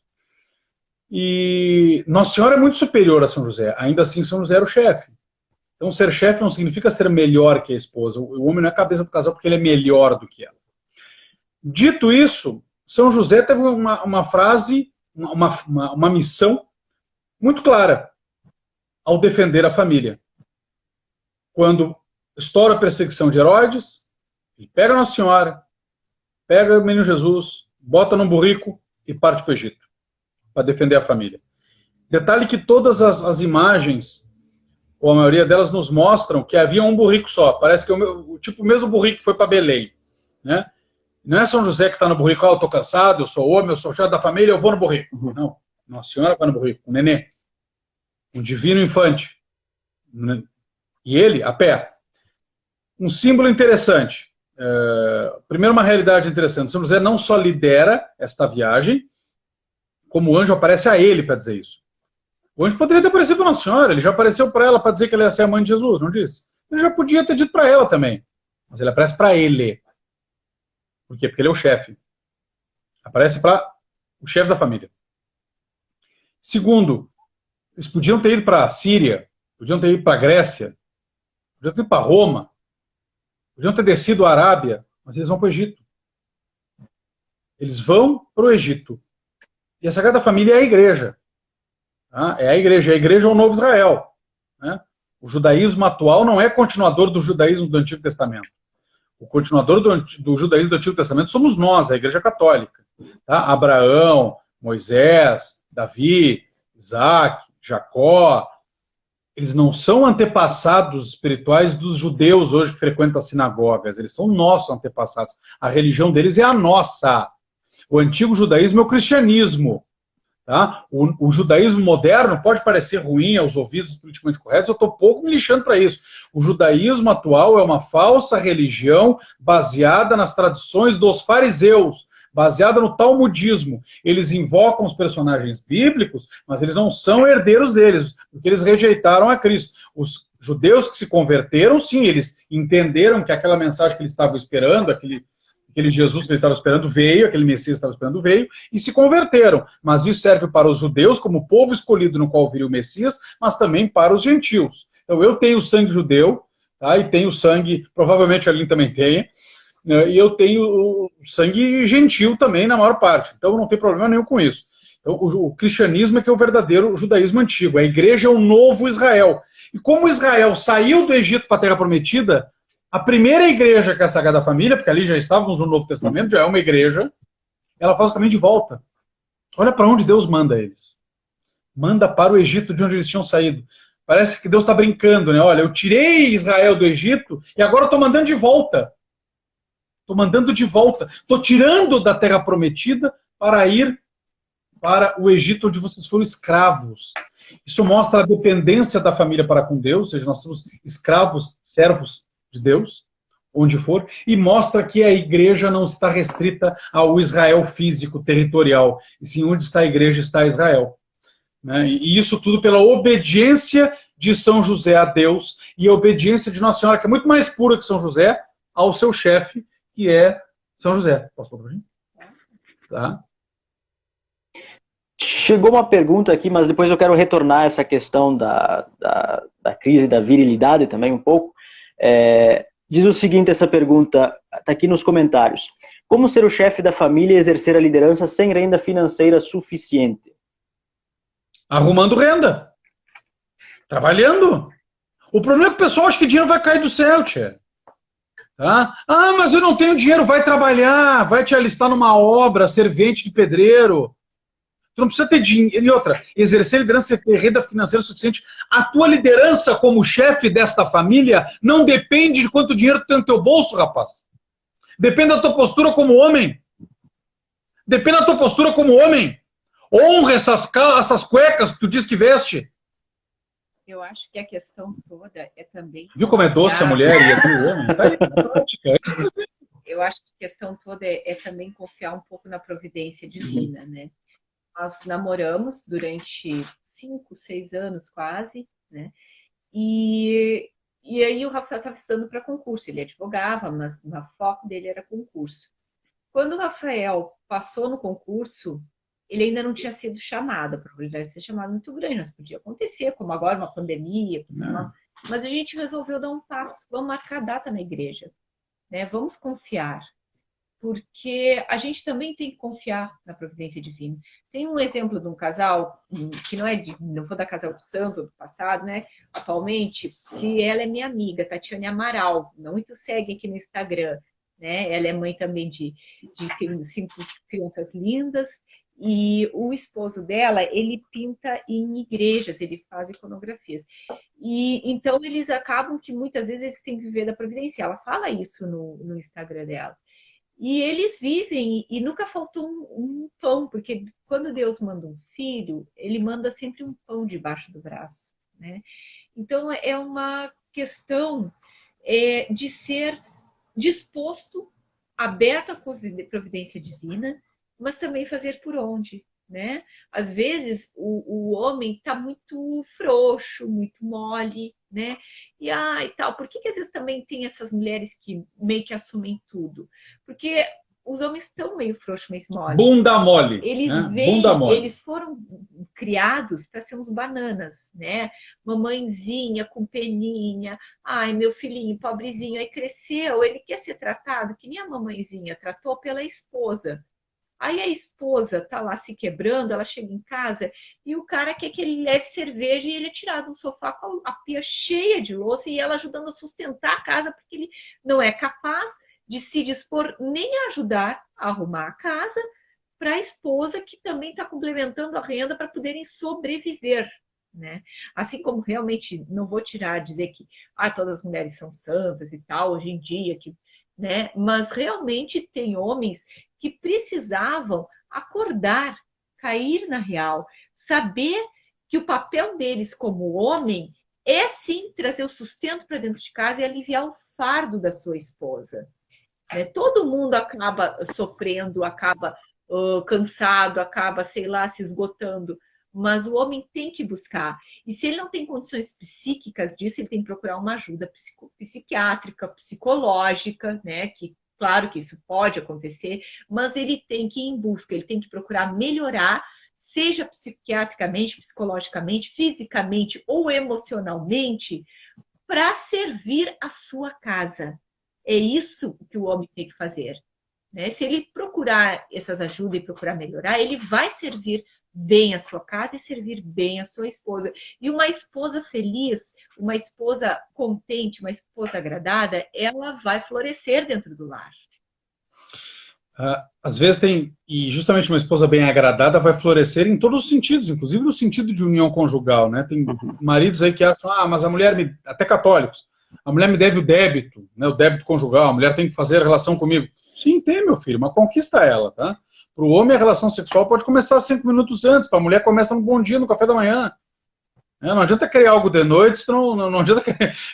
E Nossa Senhora é muito superior a São José. Ainda assim, São José era o chefe. Então, ser chefe não significa ser melhor que a esposa. O homem não é a cabeça do casal porque ele é melhor do que ela. Dito isso, São José teve uma frase, uma missão muito clara ao defender a família. Quando estoura a perseguição de Herodes, ele pega Nossa Senhora, pega o menino Jesus, bota num burrico e parte para o Egito, para defender a família. Detalhe que todas as imagens, ou a maioria delas, nos mostram que havia um burrico só. Parece que o mesmo burrico que foi para Belém. Né? Não é São José que está no burrico, eu estou cansado, eu sou homem, eu sou chefe da família, eu vou no burrico. Não, Nossa Senhora vai no burrico, o neném. Um divino infante. E ele, a pé. Um símbolo interessante. Primeiro, uma realidade interessante. São José não só lidera esta viagem, como o anjo aparece a ele para dizer isso. O anjo poderia ter aparecido para Nossa Senhora, ele já apareceu para ela para dizer que ela ia ser a mãe de Jesus, não disse? Ele já podia ter dito para ela também. Mas ele aparece para ele. Por quê? Porque ele é o chefe. Aparece para o chefe da família. Segundo, eles podiam ter ido para a Síria, podiam ter ido para a Grécia, podiam ter ido para Roma, podiam ter descido a Arábia, mas eles vão para o Egito. Eles vão para o Egito. E a Sagrada Família é a igreja. Tá? É a igreja é o novo Israel. Né? O judaísmo atual não é continuador do judaísmo do Antigo Testamento. O continuador do judaísmo do Antigo Testamento somos nós, a Igreja Católica. Tá? Abraão, Moisés, Davi, Isaac, Jacó, eles não são antepassados espirituais dos judeus hoje que frequentam as sinagogas, eles são nossos antepassados. A religião deles é a nossa. O antigo judaísmo é o cristianismo. Tá? O judaísmo moderno pode parecer ruim aos ouvidos politicamente corretos, eu estou pouco me lixando para isso. O judaísmo atual é uma falsa religião baseada nas tradições dos fariseus, baseada no talmudismo. Eles invocam os personagens bíblicos, mas eles não são herdeiros deles, porque eles rejeitaram a Cristo. Os judeus que se converteram, sim, eles entenderam que aquela mensagem que eles estavam esperando, aquele Jesus que eles estavam esperando veio, aquele Messias que estavam esperando veio, e se converteram. Mas isso serve para os judeus, como povo escolhido no qual viria o Messias, mas também para os gentios. Então eu tenho sangue judeu, tá? E tenho sangue, provavelmente a Aline também tem, e eu tenho sangue gentil também, na maior parte. Então não tem problema nenhum com isso. Então, o cristianismo é que é o verdadeiro judaísmo antigo. A igreja é o novo Israel. E como Israel saiu do Egito para a Terra Prometida, a primeira igreja que é a Sagrada Família, porque ali já estávamos no Novo Testamento, já é uma igreja, ela faz o caminho de volta. Olha para onde Deus manda eles. Manda para o Egito, de onde eles tinham saído. Parece que Deus está brincando, né? Olha, eu tirei Israel do Egito e agora estou mandando de volta. Estou mandando de volta. Estou tirando da Terra Prometida para ir para o Egito, onde vocês foram escravos. Isso mostra a dependência da família para com Deus, ou seja, nós somos escravos, servos de Deus, onde for, e mostra que a igreja não está restrita ao Israel físico, territorial, e sim onde está a igreja está Israel. Né? E isso tudo pela obediência de São José a Deus e a obediência de Nossa Senhora, que é muito mais pura que São José, ao seu chefe, que é São José. Posso falar para mim? Tá? Chegou uma pergunta aqui, mas depois eu quero retornar a essa questão da crise da virilidade também um pouco. Diz o seguinte, essa pergunta está aqui nos comentários. Como ser o chefe da família e exercer a liderança sem renda financeira suficiente? Arrumando renda. Trabalhando. O problema é que o pessoal acha que dinheiro vai cair do céu, tia. Tá? Ah, mas eu não tenho dinheiro. Vai trabalhar, vai te alistar numa obra, servente de pedreiro. Tu não precisa ter dinheiro. E outra, exercer liderança e ter renda financeira suficiente. A tua liderança como chefe desta família não depende de quanto dinheiro tu tem no teu bolso, rapaz. Depende da tua postura como homem. Depende da tua postura como homem. Honra essas cuecas que tu diz que veste. Eu acho que a questão toda é também... Viu como é doce a mulher e o homem? Tá aí na prática. Eu acho que a questão toda é também confiar um pouco na providência divina, né? Nós namoramos durante 5, 6 anos quase, né? E aí o Rafael estava estudando para concurso. Ele advogava, mas o foco dele era concurso. Quando o Rafael passou no concurso, ele ainda não tinha sido chamado. A probabilidade de ser chamado é muito grande, mas podia acontecer, como agora uma pandemia. Mas a gente resolveu dar um passo. Vamos marcar data na igreja, né? Vamos confiar. Porque a gente também tem que confiar na providência divina. Tem um exemplo de um casal, que não vou dar casal de santo do passado, né? Atualmente, que ela é minha amiga, Tatiane Amaral, muito segue aqui no Instagram, né? Ela é mãe também de 5 crianças lindas, e o esposo dela, ele pinta em igrejas, ele faz iconografias. E então eles acabam que muitas vezes eles têm que viver da providência. Ela fala isso no Instagram dela. E eles vivem, e nunca faltou um pão, porque quando Deus manda um filho, ele manda sempre um pão debaixo do braço, né? Então, é uma questão de ser disposto, aberto à providência divina, mas também fazer por onde, né? Às vezes, o homem está muito frouxo, muito mole, né? E tal. Por que às vezes também tem essas mulheres que meio que assumem tudo? Porque os homens estão meio frouxos, meio mole. Bunda mole. Eles eles foram criados para ser uns bananas, né? Mamãezinha com peninha. Ai, meu filhinho, pobrezinho, aí cresceu, ele quer ser tratado que nem a mamãezinha tratou pela esposa. Aí a esposa tá lá se quebrando, ela chega em casa e o cara quer que ele leve cerveja e ele é tirado no sofá com a pia cheia de louça e ela ajudando a sustentar a casa porque ele não é capaz de se dispor nem a ajudar a arrumar a casa para a esposa que também está complementando a renda para poderem sobreviver, né? Assim como realmente, não vou dizer que todas as mulheres são santas e tal, hoje em dia, né? Mas realmente tem homens que precisavam acordar, cair na real, saber que o papel deles como homem é sim trazer o sustento para dentro de casa e aliviar o fardo da sua esposa. Todo mundo acaba sofrendo, acaba cansado, acaba, sei lá, se esgotando, mas o homem tem que buscar. E se ele não tem condições psíquicas disso, ele tem que procurar uma ajuda psiquiátrica, psicológica, né? Claro que isso pode acontecer, mas ele tem que ir em busca, ele tem que procurar melhorar, seja psiquiatricamente, psicologicamente, fisicamente ou emocionalmente, para servir a sua casa. É isso que o homem tem que fazer, né? Se ele procurar essas ajudas e procurar melhorar, ele vai servir bem a sua casa e servir bem a sua esposa. E uma esposa feliz, uma esposa contente, uma esposa agradada, ela vai florescer dentro do lar. Às vezes e justamente uma esposa bem agradada vai florescer em todos os sentidos, inclusive no sentido de união conjugal, né? Tem maridos aí que acham, mas a mulher, até católicos, a mulher me deve o débito, né? O débito conjugal, a mulher tem que fazer a relação comigo. Sim, tem, meu filho, mas conquista ela, tá? Para o homem, a relação sexual pode começar 5 minutos antes. Para a mulher, começa no bom dia, no café da manhã. Não adianta querer algo de noite, não adianta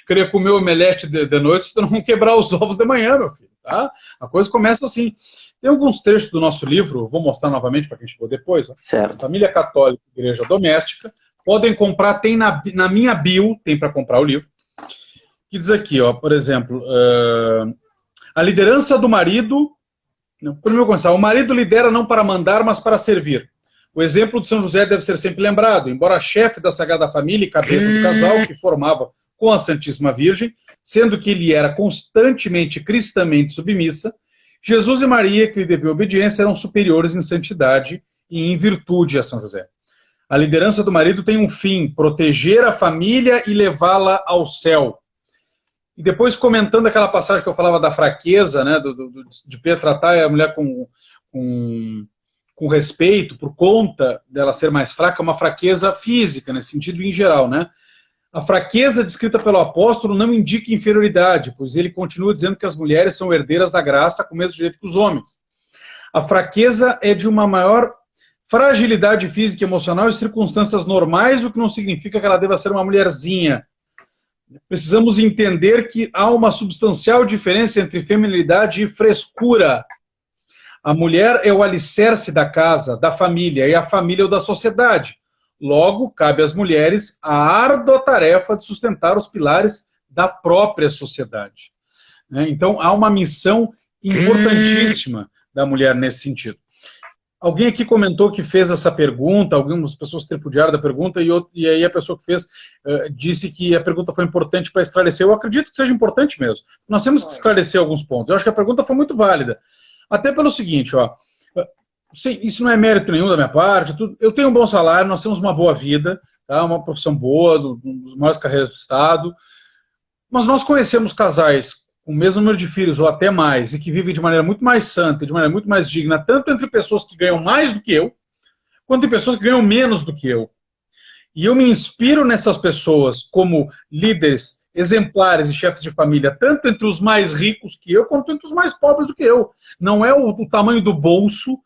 querer comer o omelete de noite se tu não quebrar os ovos de manhã, meu filho. Tá? A coisa começa assim. Tem alguns trechos do nosso livro, vou mostrar novamente para quem chegou depois. Ó. Certo. Família Católica, Igreja Doméstica. Podem comprar, tem na minha bio, tem para comprar o livro. Que diz aqui, ó, por exemplo, a liderança do marido... Primeiro começar, o marido lidera não para mandar, mas para servir. O exemplo de São José deve ser sempre lembrado, embora chefe da Sagrada Família e cabeça do casal que formava com a Santíssima Virgem, sendo que ele era constantemente cristamente submissa, Jesus e Maria, que lhe deviam obediência, eram superiores em santidade e em virtude a São José. A liderança do marido tem um fim, proteger a família e levá-la ao céu. E depois, comentando aquela passagem que eu falava da fraqueza, né, de Pedro tratar a mulher com respeito, por conta dela ser mais fraca, uma fraqueza física, nesse sentido em geral, né? A fraqueza descrita pelo apóstolo não indica inferioridade, pois ele continua dizendo que as mulheres são herdeiras da graça com o mesmo direito que os homens. A fraqueza é de uma maior fragilidade física e emocional e circunstâncias normais, o que não significa que ela deva ser uma mulherzinha. Precisamos entender que há uma substancial diferença entre feminilidade e frescura. A mulher é o alicerce da casa, da família, e a família é o da sociedade. Logo, cabe às mulheres a árdua tarefa de sustentar os pilares da própria sociedade. Então, há uma missão importantíssima da mulher nesse sentido. Alguém aqui comentou que fez essa pergunta, algumas pessoas tripudiaram da pergunta, e aí a pessoa que fez disse que a pergunta foi importante para esclarecer. Eu acredito que seja importante mesmo. Nós temos que esclarecer alguns pontos. Eu acho que a pergunta foi muito válida. Até pelo seguinte, ó, isso não é mérito nenhum da minha parte, eu tenho um bom salário, nós temos uma boa vida, tá, uma profissão boa, uma das maiores carreiras do Estado, mas nós conhecemos casais com o mesmo número de filhos ou até mais, e que vivem de maneira muito mais santa, de maneira muito mais digna, tanto entre pessoas que ganham mais do que eu, quanto entre pessoas que ganham menos do que eu. E eu me inspiro nessas pessoas como líderes exemplares e chefes de família, tanto entre os mais ricos que eu, quanto entre os mais pobres do que eu. Não é o tamanho do bolso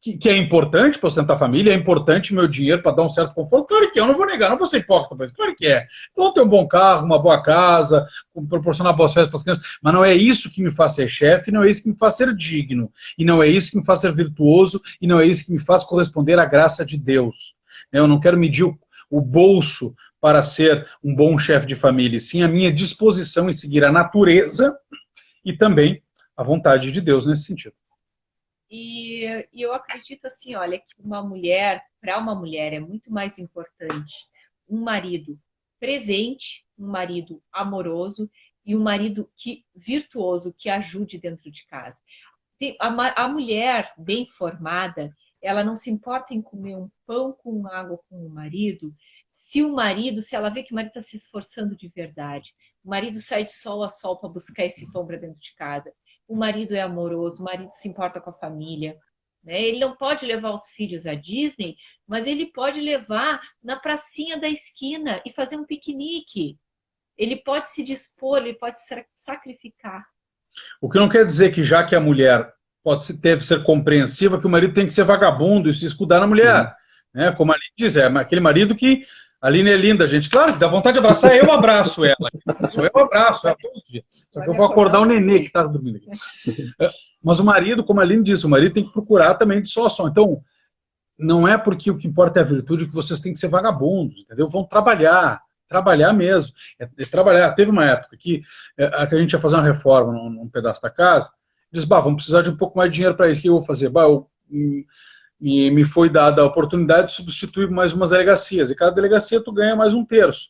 que é importante para sustentar a família, é importante meu dinheiro para dar um certo conforto. Claro que é, eu não vou negar, não vou ser hipócrita, mas claro que é. Bom ter um bom carro, uma boa casa, proporcionar boas festas para as crianças, mas não é isso que me faz ser chefe, não é isso que me faz ser digno, e não é isso que me faz ser virtuoso, e não é isso que me faz corresponder à graça de Deus. Eu não quero medir o bolso para ser um bom chefe de família, e sim a minha disposição em seguir a natureza e também a vontade de Deus nesse sentido. E eu acredito assim, olha, que uma mulher, para uma mulher, é muito mais importante um marido presente, um marido amoroso e um marido virtuoso, que ajude dentro de casa. A mulher bem formada, ela não se importa em comer um pão com água com o marido, se ela vê que o marido está se esforçando de verdade, o marido sai de sol a sol para buscar esse pão para dentro de casa, o marido é amoroso, o marido se importa com a família, né? Ele não pode levar os filhos à Disney, mas ele pode levar na pracinha da esquina e fazer um piquenique. Ele pode se dispor, ele pode se sacrificar. O que não quer dizer que, já que a mulher deve ser compreensiva, que o marido tem que ser vagabundo e se escudar na mulher. Né? Como a Aline diz, é aquele marido que... A Aline é linda, gente. Claro, dá vontade de abraçar, eu abraço ela. Eu abraço ela todos os dias. Só que eu vou acordar o nenê que está dormindo aqui. Mas o marido, como a Aline disse, o marido tem que procurar também de sol a sol. Então, não é porque o que importa é a virtude que vocês têm que ser vagabundos, entendeu? Vão trabalhar mesmo. Trabalhar. Teve uma época que a gente ia fazer uma reforma num pedaço da casa, diz, vamos precisar de um pouco mais de dinheiro para isso. O que eu vou fazer? Me foi dada a oportunidade de substituir mais umas delegacias, e cada delegacia tu ganha mais um terço.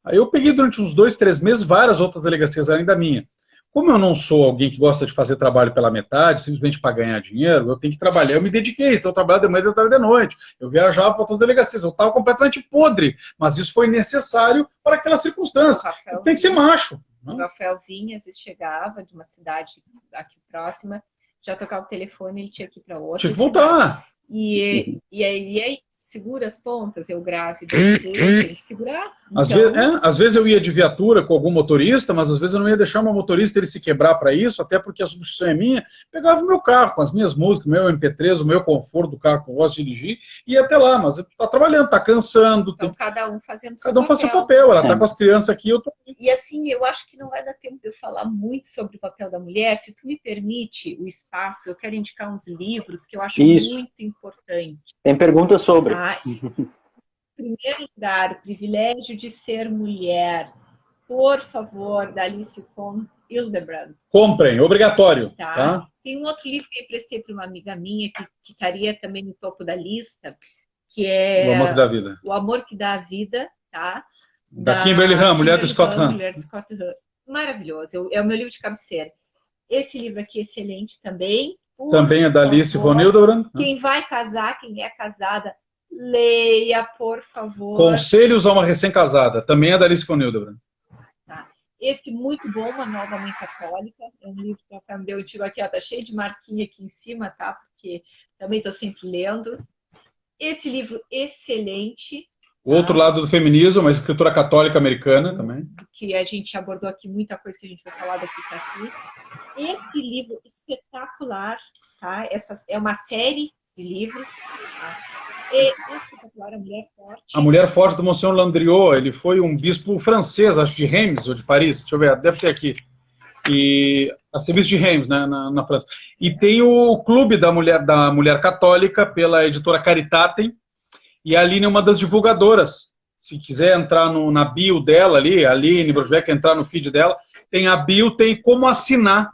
Aí eu peguei durante uns 2, 3 meses várias outras delegacias além da minha. Como eu não sou alguém que gosta de fazer trabalho pela metade, simplesmente para ganhar dinheiro, eu tenho que trabalhar. Eu me dediquei, então eu trabalhava de manhã, de tarde e de noite. Eu viajava para outras delegacias, eu estava completamente podre, mas isso foi necessário para aquela circunstância. Tem que ser macho. O Rafael vinha, às vezes chegava de uma cidade aqui próxima, já tocava o telefone, ele tinha que ir para outra. Tinha que voltar. E aí segura as pontas, eu grávida, tem que segurar. Às vezes eu ia de viatura com algum motorista, mas às vezes eu não ia deixar uma motorista ele se quebrar para isso, até porque a substituição é minha. Pegava o meu carro com as minhas músicas, o meu MP3, o meu conforto do carro que eu gosto de dirigir, e ia até lá, mas está trabalhando, está cansando. Então cada um fazendo seu papel. Cada um faz seu papel, ela está com as crianças aqui, eu tô... E assim, eu acho que não vai dar tempo de eu falar muito sobre o papel da mulher. Se tu me permite o espaço, eu quero indicar uns livros que eu acho muito importante. Tem perguntas sobre. Em primeiro lugar, o privilégio de ser mulher. Por favor, da Alice von Hildebrand. Comprem, obrigatório. Tá? Tem um outro livro que eu emprestei para uma amiga minha, que estaria também no topo da lista, que é O Amor que dá a Vida. O Amor que dá a Vida, tá? Da Kimberly Han, mulher do Scott Han. Mulher do Scott Han. Maravilhoso, é o meu livro de cabeceira. Esse livro aqui é excelente também. Também é da Alice von Hildebrand. Quem vai casar, quem é casada, leia, por favor. Conselhos a uma recém-casada. Também é da Alice von Hildebrand. Tá. Esse muito bom, Uma Nova Mãe Católica. É um livro que a Rafael me deu antigo aqui, ó, tá cheio de marquinha aqui em cima, tá? Porque também estou sempre lendo. Esse livro excelente. O Outro Lado do Feminismo, uma escritora católica americana também. Que a gente abordou aqui, muita coisa que a gente vai falar daqui para aqui. Esse livro espetacular, tá? Essa é uma série de livros, tá? E espetacular, A Mulher Forte. A Mulher Forte, do Monsieur Landriot. Ele foi um bispo francês, acho de Reims ou de Paris. Deixa eu ver, deve ter aqui. E a serviço de Reims, né, na França. E tem o Clube da Mulher Católica, pela editora Caritatem. E a Aline é uma das divulgadoras. Se quiser entrar na bio dela ali, a Aline Brosbeck, entrar no feed dela, tem a bio, tem como assinar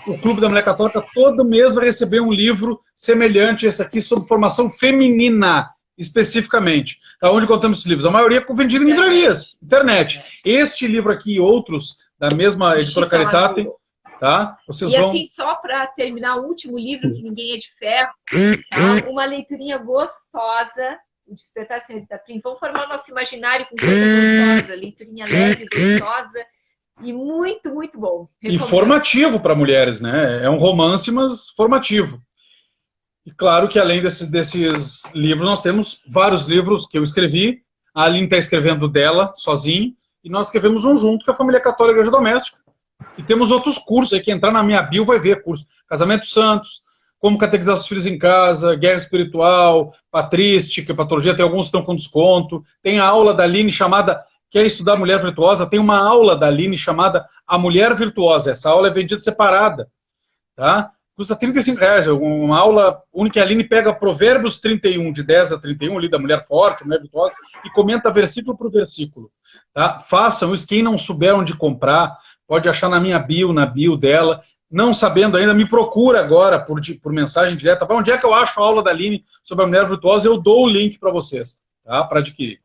o Clube da Mulher Católica. Todo mês vai receber um livro semelhante a esse aqui, sobre formação feminina, especificamente. Tá? Onde contamos esses livros? A maioria é vendido em livrarias, internet. Este livro aqui e outros, da mesma editora Caritatem, tá? Vocês vão... assim, só para terminar, o último livro, que ninguém é de ferro, tá? Uma leiturinha gostosa, O Despertar da Senhorita Prim. Vamos formar o nosso imaginário com coisa gostosa, leiturinha leve, gostosa e muito, muito bom. E formativo para mulheres, né? É um romance, mas formativo. E claro que além desses livros, nós temos vários livros que eu escrevi. A Aline está escrevendo dela, sozinha, e nós escrevemos um junto, que é a Família Católica e Igreja Doméstica. E temos outros cursos aí, que entrar na minha bio vai ver curso. Casamento Santos, Como Catequizar Seus Filhos em Casa, Guerra Espiritual, Patrística, Patologia, tem alguns que estão com desconto. Tem a aula da Aline chamada Quer Estudar Mulher Virtuosa? Tem uma aula da Aline chamada A Mulher Virtuosa. Essa aula é vendida separada, tá? Custa R$35, uma aula única. A Aline pega Provérbios 31, de 10 a 31, ali da Mulher Forte, Mulher Virtuosa, e comenta versículo por versículo. Tá? Façam isso. Quem não souber onde comprar, pode achar na minha bio, na bio dela. Não sabendo ainda, me procura agora por mensagem direta. Onde é que eu acho a aula da Aline sobre a Mulher Virtuosa? Eu dou o link para vocês, tá? Para adquirir.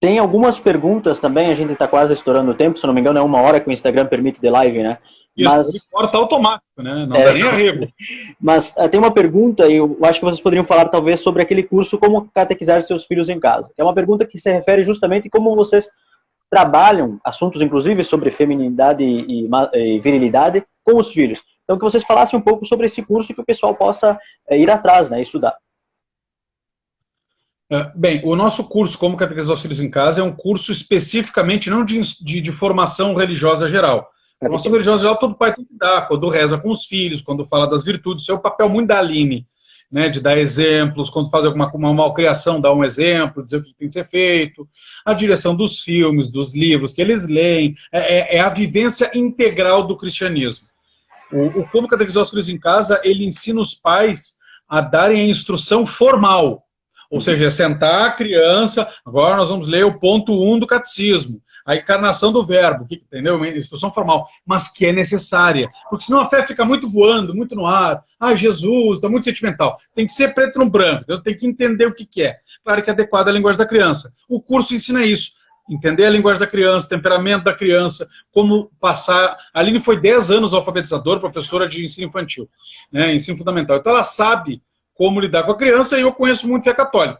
Tem algumas perguntas também, a gente está quase estourando o tempo, se não me engano é 1 hora que o Instagram permite de live, né? Isso, mas ele corta automático, né? Não dá nem arrego. Mas tem uma pergunta, e eu acho que vocês poderiam falar talvez sobre aquele curso Como Catequizar Seus Filhos em Casa. É uma pergunta que se refere justamente a como vocês trabalham assuntos, inclusive, sobre feminilidade e virilidade com os filhos. Então, que vocês falassem um pouco sobre esse curso e que o pessoal possa ir atrás, né, estudar. Bem, o nosso curso Como Catequizar os Filhos em Casa é um curso especificamente não de formação religiosa geral. A formação religiosa geral todo pai tem que dar, quando reza com os filhos, quando fala das virtudes. Isso é o papel muito da Aline, né, de dar exemplos, quando faz uma malcriação, dar um exemplo, dizer o que tem que ser feito, a direção dos filmes, dos livros que eles leem, é a vivência integral do cristianismo. O Como Catequizar os Filhos em Casa, ele ensina os pais a darem a instrução formal, ou seja, sentar a criança, agora nós vamos ler o ponto 1 do catecismo, a encarnação do verbo, entendeu? Instrução formal, mas que é necessária, porque senão a fé fica muito voando, muito no ar. Ah, Jesus, está muito sentimental. Tem que ser preto no branco, entendeu? Tem que entender o que é. Claro que é adequado à linguagem da criança. O curso ensina isso, entender a linguagem da criança, temperamento da criança, como passar... A Aline foi 10 anos alfabetizadora, professora de ensino infantil, né, ensino fundamental. Então ela sabe como lidar com a criança, e eu conheço muito fé católica.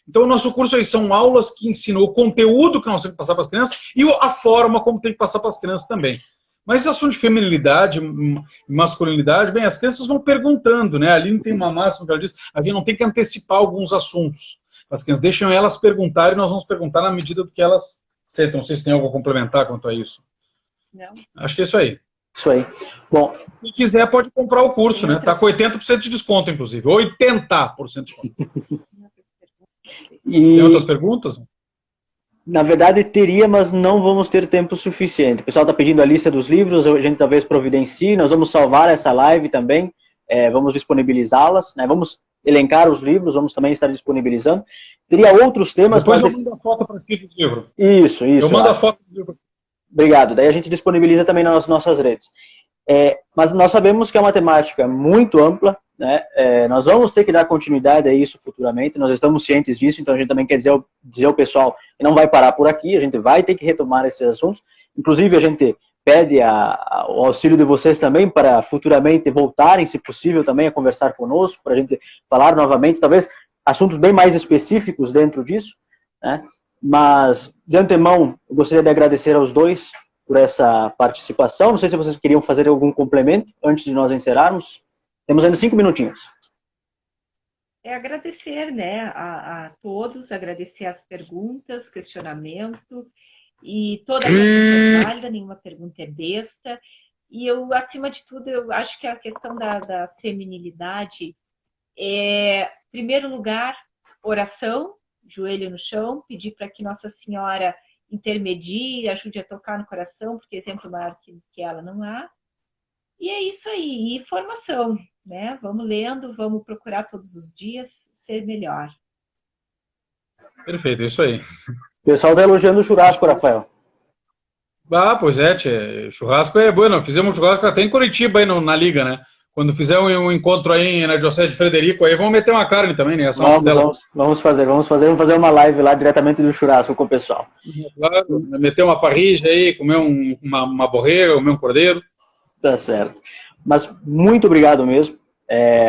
Então, o nosso curso aí são aulas que ensinam o conteúdo que nós temos que passar para as crianças e a forma como tem que passar para as crianças também. Mas esse assunto de feminilidade, masculinidade, bem, as crianças vão perguntando, né? A Aline tem uma máxima que ela diz, a gente não tem que antecipar alguns assuntos. As crianças deixam elas perguntarem e nós vamos perguntar na medida do que elas sentem. Não sei se tem algo a complementar quanto a isso. Não. Acho que é isso aí. Isso aí. Bom, se quiser, pode comprar o curso, né? Está com 80% de desconto, inclusive. 80% de desconto. Tem outras perguntas? Na verdade, teria, mas não vamos ter tempo suficiente. O pessoal está pedindo a lista dos livros, a gente talvez providencie, nós vamos salvar essa live também, vamos disponibilizá-las, né? Vamos elencar os livros, vamos também estar disponibilizando. Teria outros temas... Depois eu mando a foto para ti do livro. Isso. Eu mando a foto do livro. Obrigado. Daí a gente disponibiliza também nas nossas redes. Mas nós sabemos que é uma temática muito ampla, né? Nós vamos ter que dar continuidade a isso futuramente, nós estamos cientes disso, então a gente também quer dizer ao pessoal que não vai parar por aqui, a gente vai ter que retomar esses assuntos. Inclusive, a gente pede o auxílio de vocês também para futuramente voltarem, se possível, também a conversar conosco, para a gente falar novamente, talvez assuntos bem mais específicos dentro disso, né? Mas, de antemão, eu gostaria de agradecer aos dois por essa participação. Não sei se vocês queriam fazer algum complemento antes de nós encerrarmos. Temos ainda 5 minutinhos. Agradecer, né, a todos, agradecer as perguntas, questionamento, e toda pergunta é válida, nenhuma pergunta é besta. E eu, acima de tudo, eu acho que a questão da feminilidade é, em primeiro lugar, oração, joelho no chão, pedir para que Nossa Senhora intermedie, ajude a tocar no coração, porque exemplo maior que ela não há. E é isso aí, e formação, né? Vamos lendo, vamos procurar todos os dias ser melhor. Perfeito, é isso aí. O pessoal está elogiando o churrasco, Rafael. Ah, pois é, tchê, churrasco é bueno. Fizemos um churrasco até em Curitiba, aí na Liga, né? Quando fizer um encontro aí na Diocese de Frederico, aí vamos meter uma carne também, né? Vamos fazer uma live lá diretamente do churrasco com o pessoal. Claro, meter uma parrilla aí, comer uma borrega, comer um cordeiro. Tá certo. Mas muito obrigado mesmo.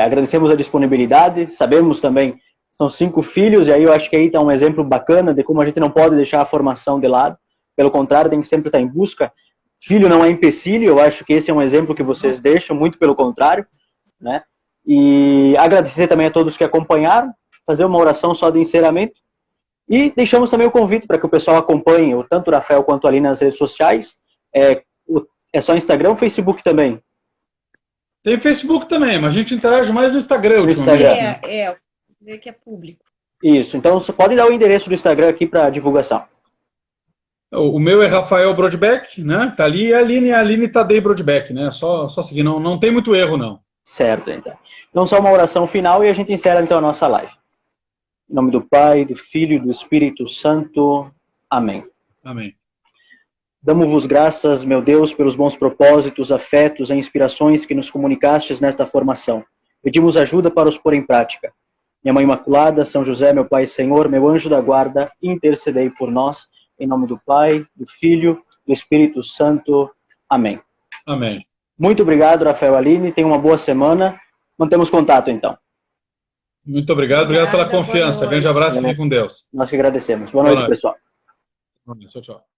Agradecemos a disponibilidade. Sabemos também, são 5 filhos, e aí eu acho que aí está um exemplo bacana de como a gente não pode deixar a formação de lado. Pelo contrário, tem que sempre estar em busca. Filho não é empecilho, eu acho que esse é um exemplo que vocês deixam, muito pelo contrário, né? E agradecer também a todos que acompanharam, fazer uma oração só de encerramento, e deixamos também o convite para que o pessoal acompanhe tanto o Rafael quanto ali nas redes sociais. É só Instagram ou Facebook também? Tem Facebook também, mas a gente interage mais no Instagram ultimamente. Que é público. Isso, então você pode dar o endereço do Instagram aqui para divulgação. O meu é Rafael Brodbeck, né? Tá ali, e a Aline Tadei Brodbeck, né? Só seguir, não tem muito erro, não. Certo, então. Então, só uma oração final e a gente encerra então a nossa live. Em nome do Pai, do Filho e do Espírito Santo. Amém. Amém. Damos-vos graças, meu Deus, pelos bons propósitos, afetos e inspirações que nos comunicastes nesta formação. Pedimos ajuda para os pôr em prática. Minha Mãe Imaculada, São José, meu Pai e Senhor, meu anjo da guarda, intercedei por nós. Em nome do Pai, do Filho, do Espírito Santo. Amém. Amém. Muito obrigado, Rafael, Aline. Tenha uma boa semana. Mantemos contato, então. Muito obrigado pela confiança. Grande abraço e fique com Deus. Nós que agradecemos. Boa noite, pessoal. Tchau, tchau.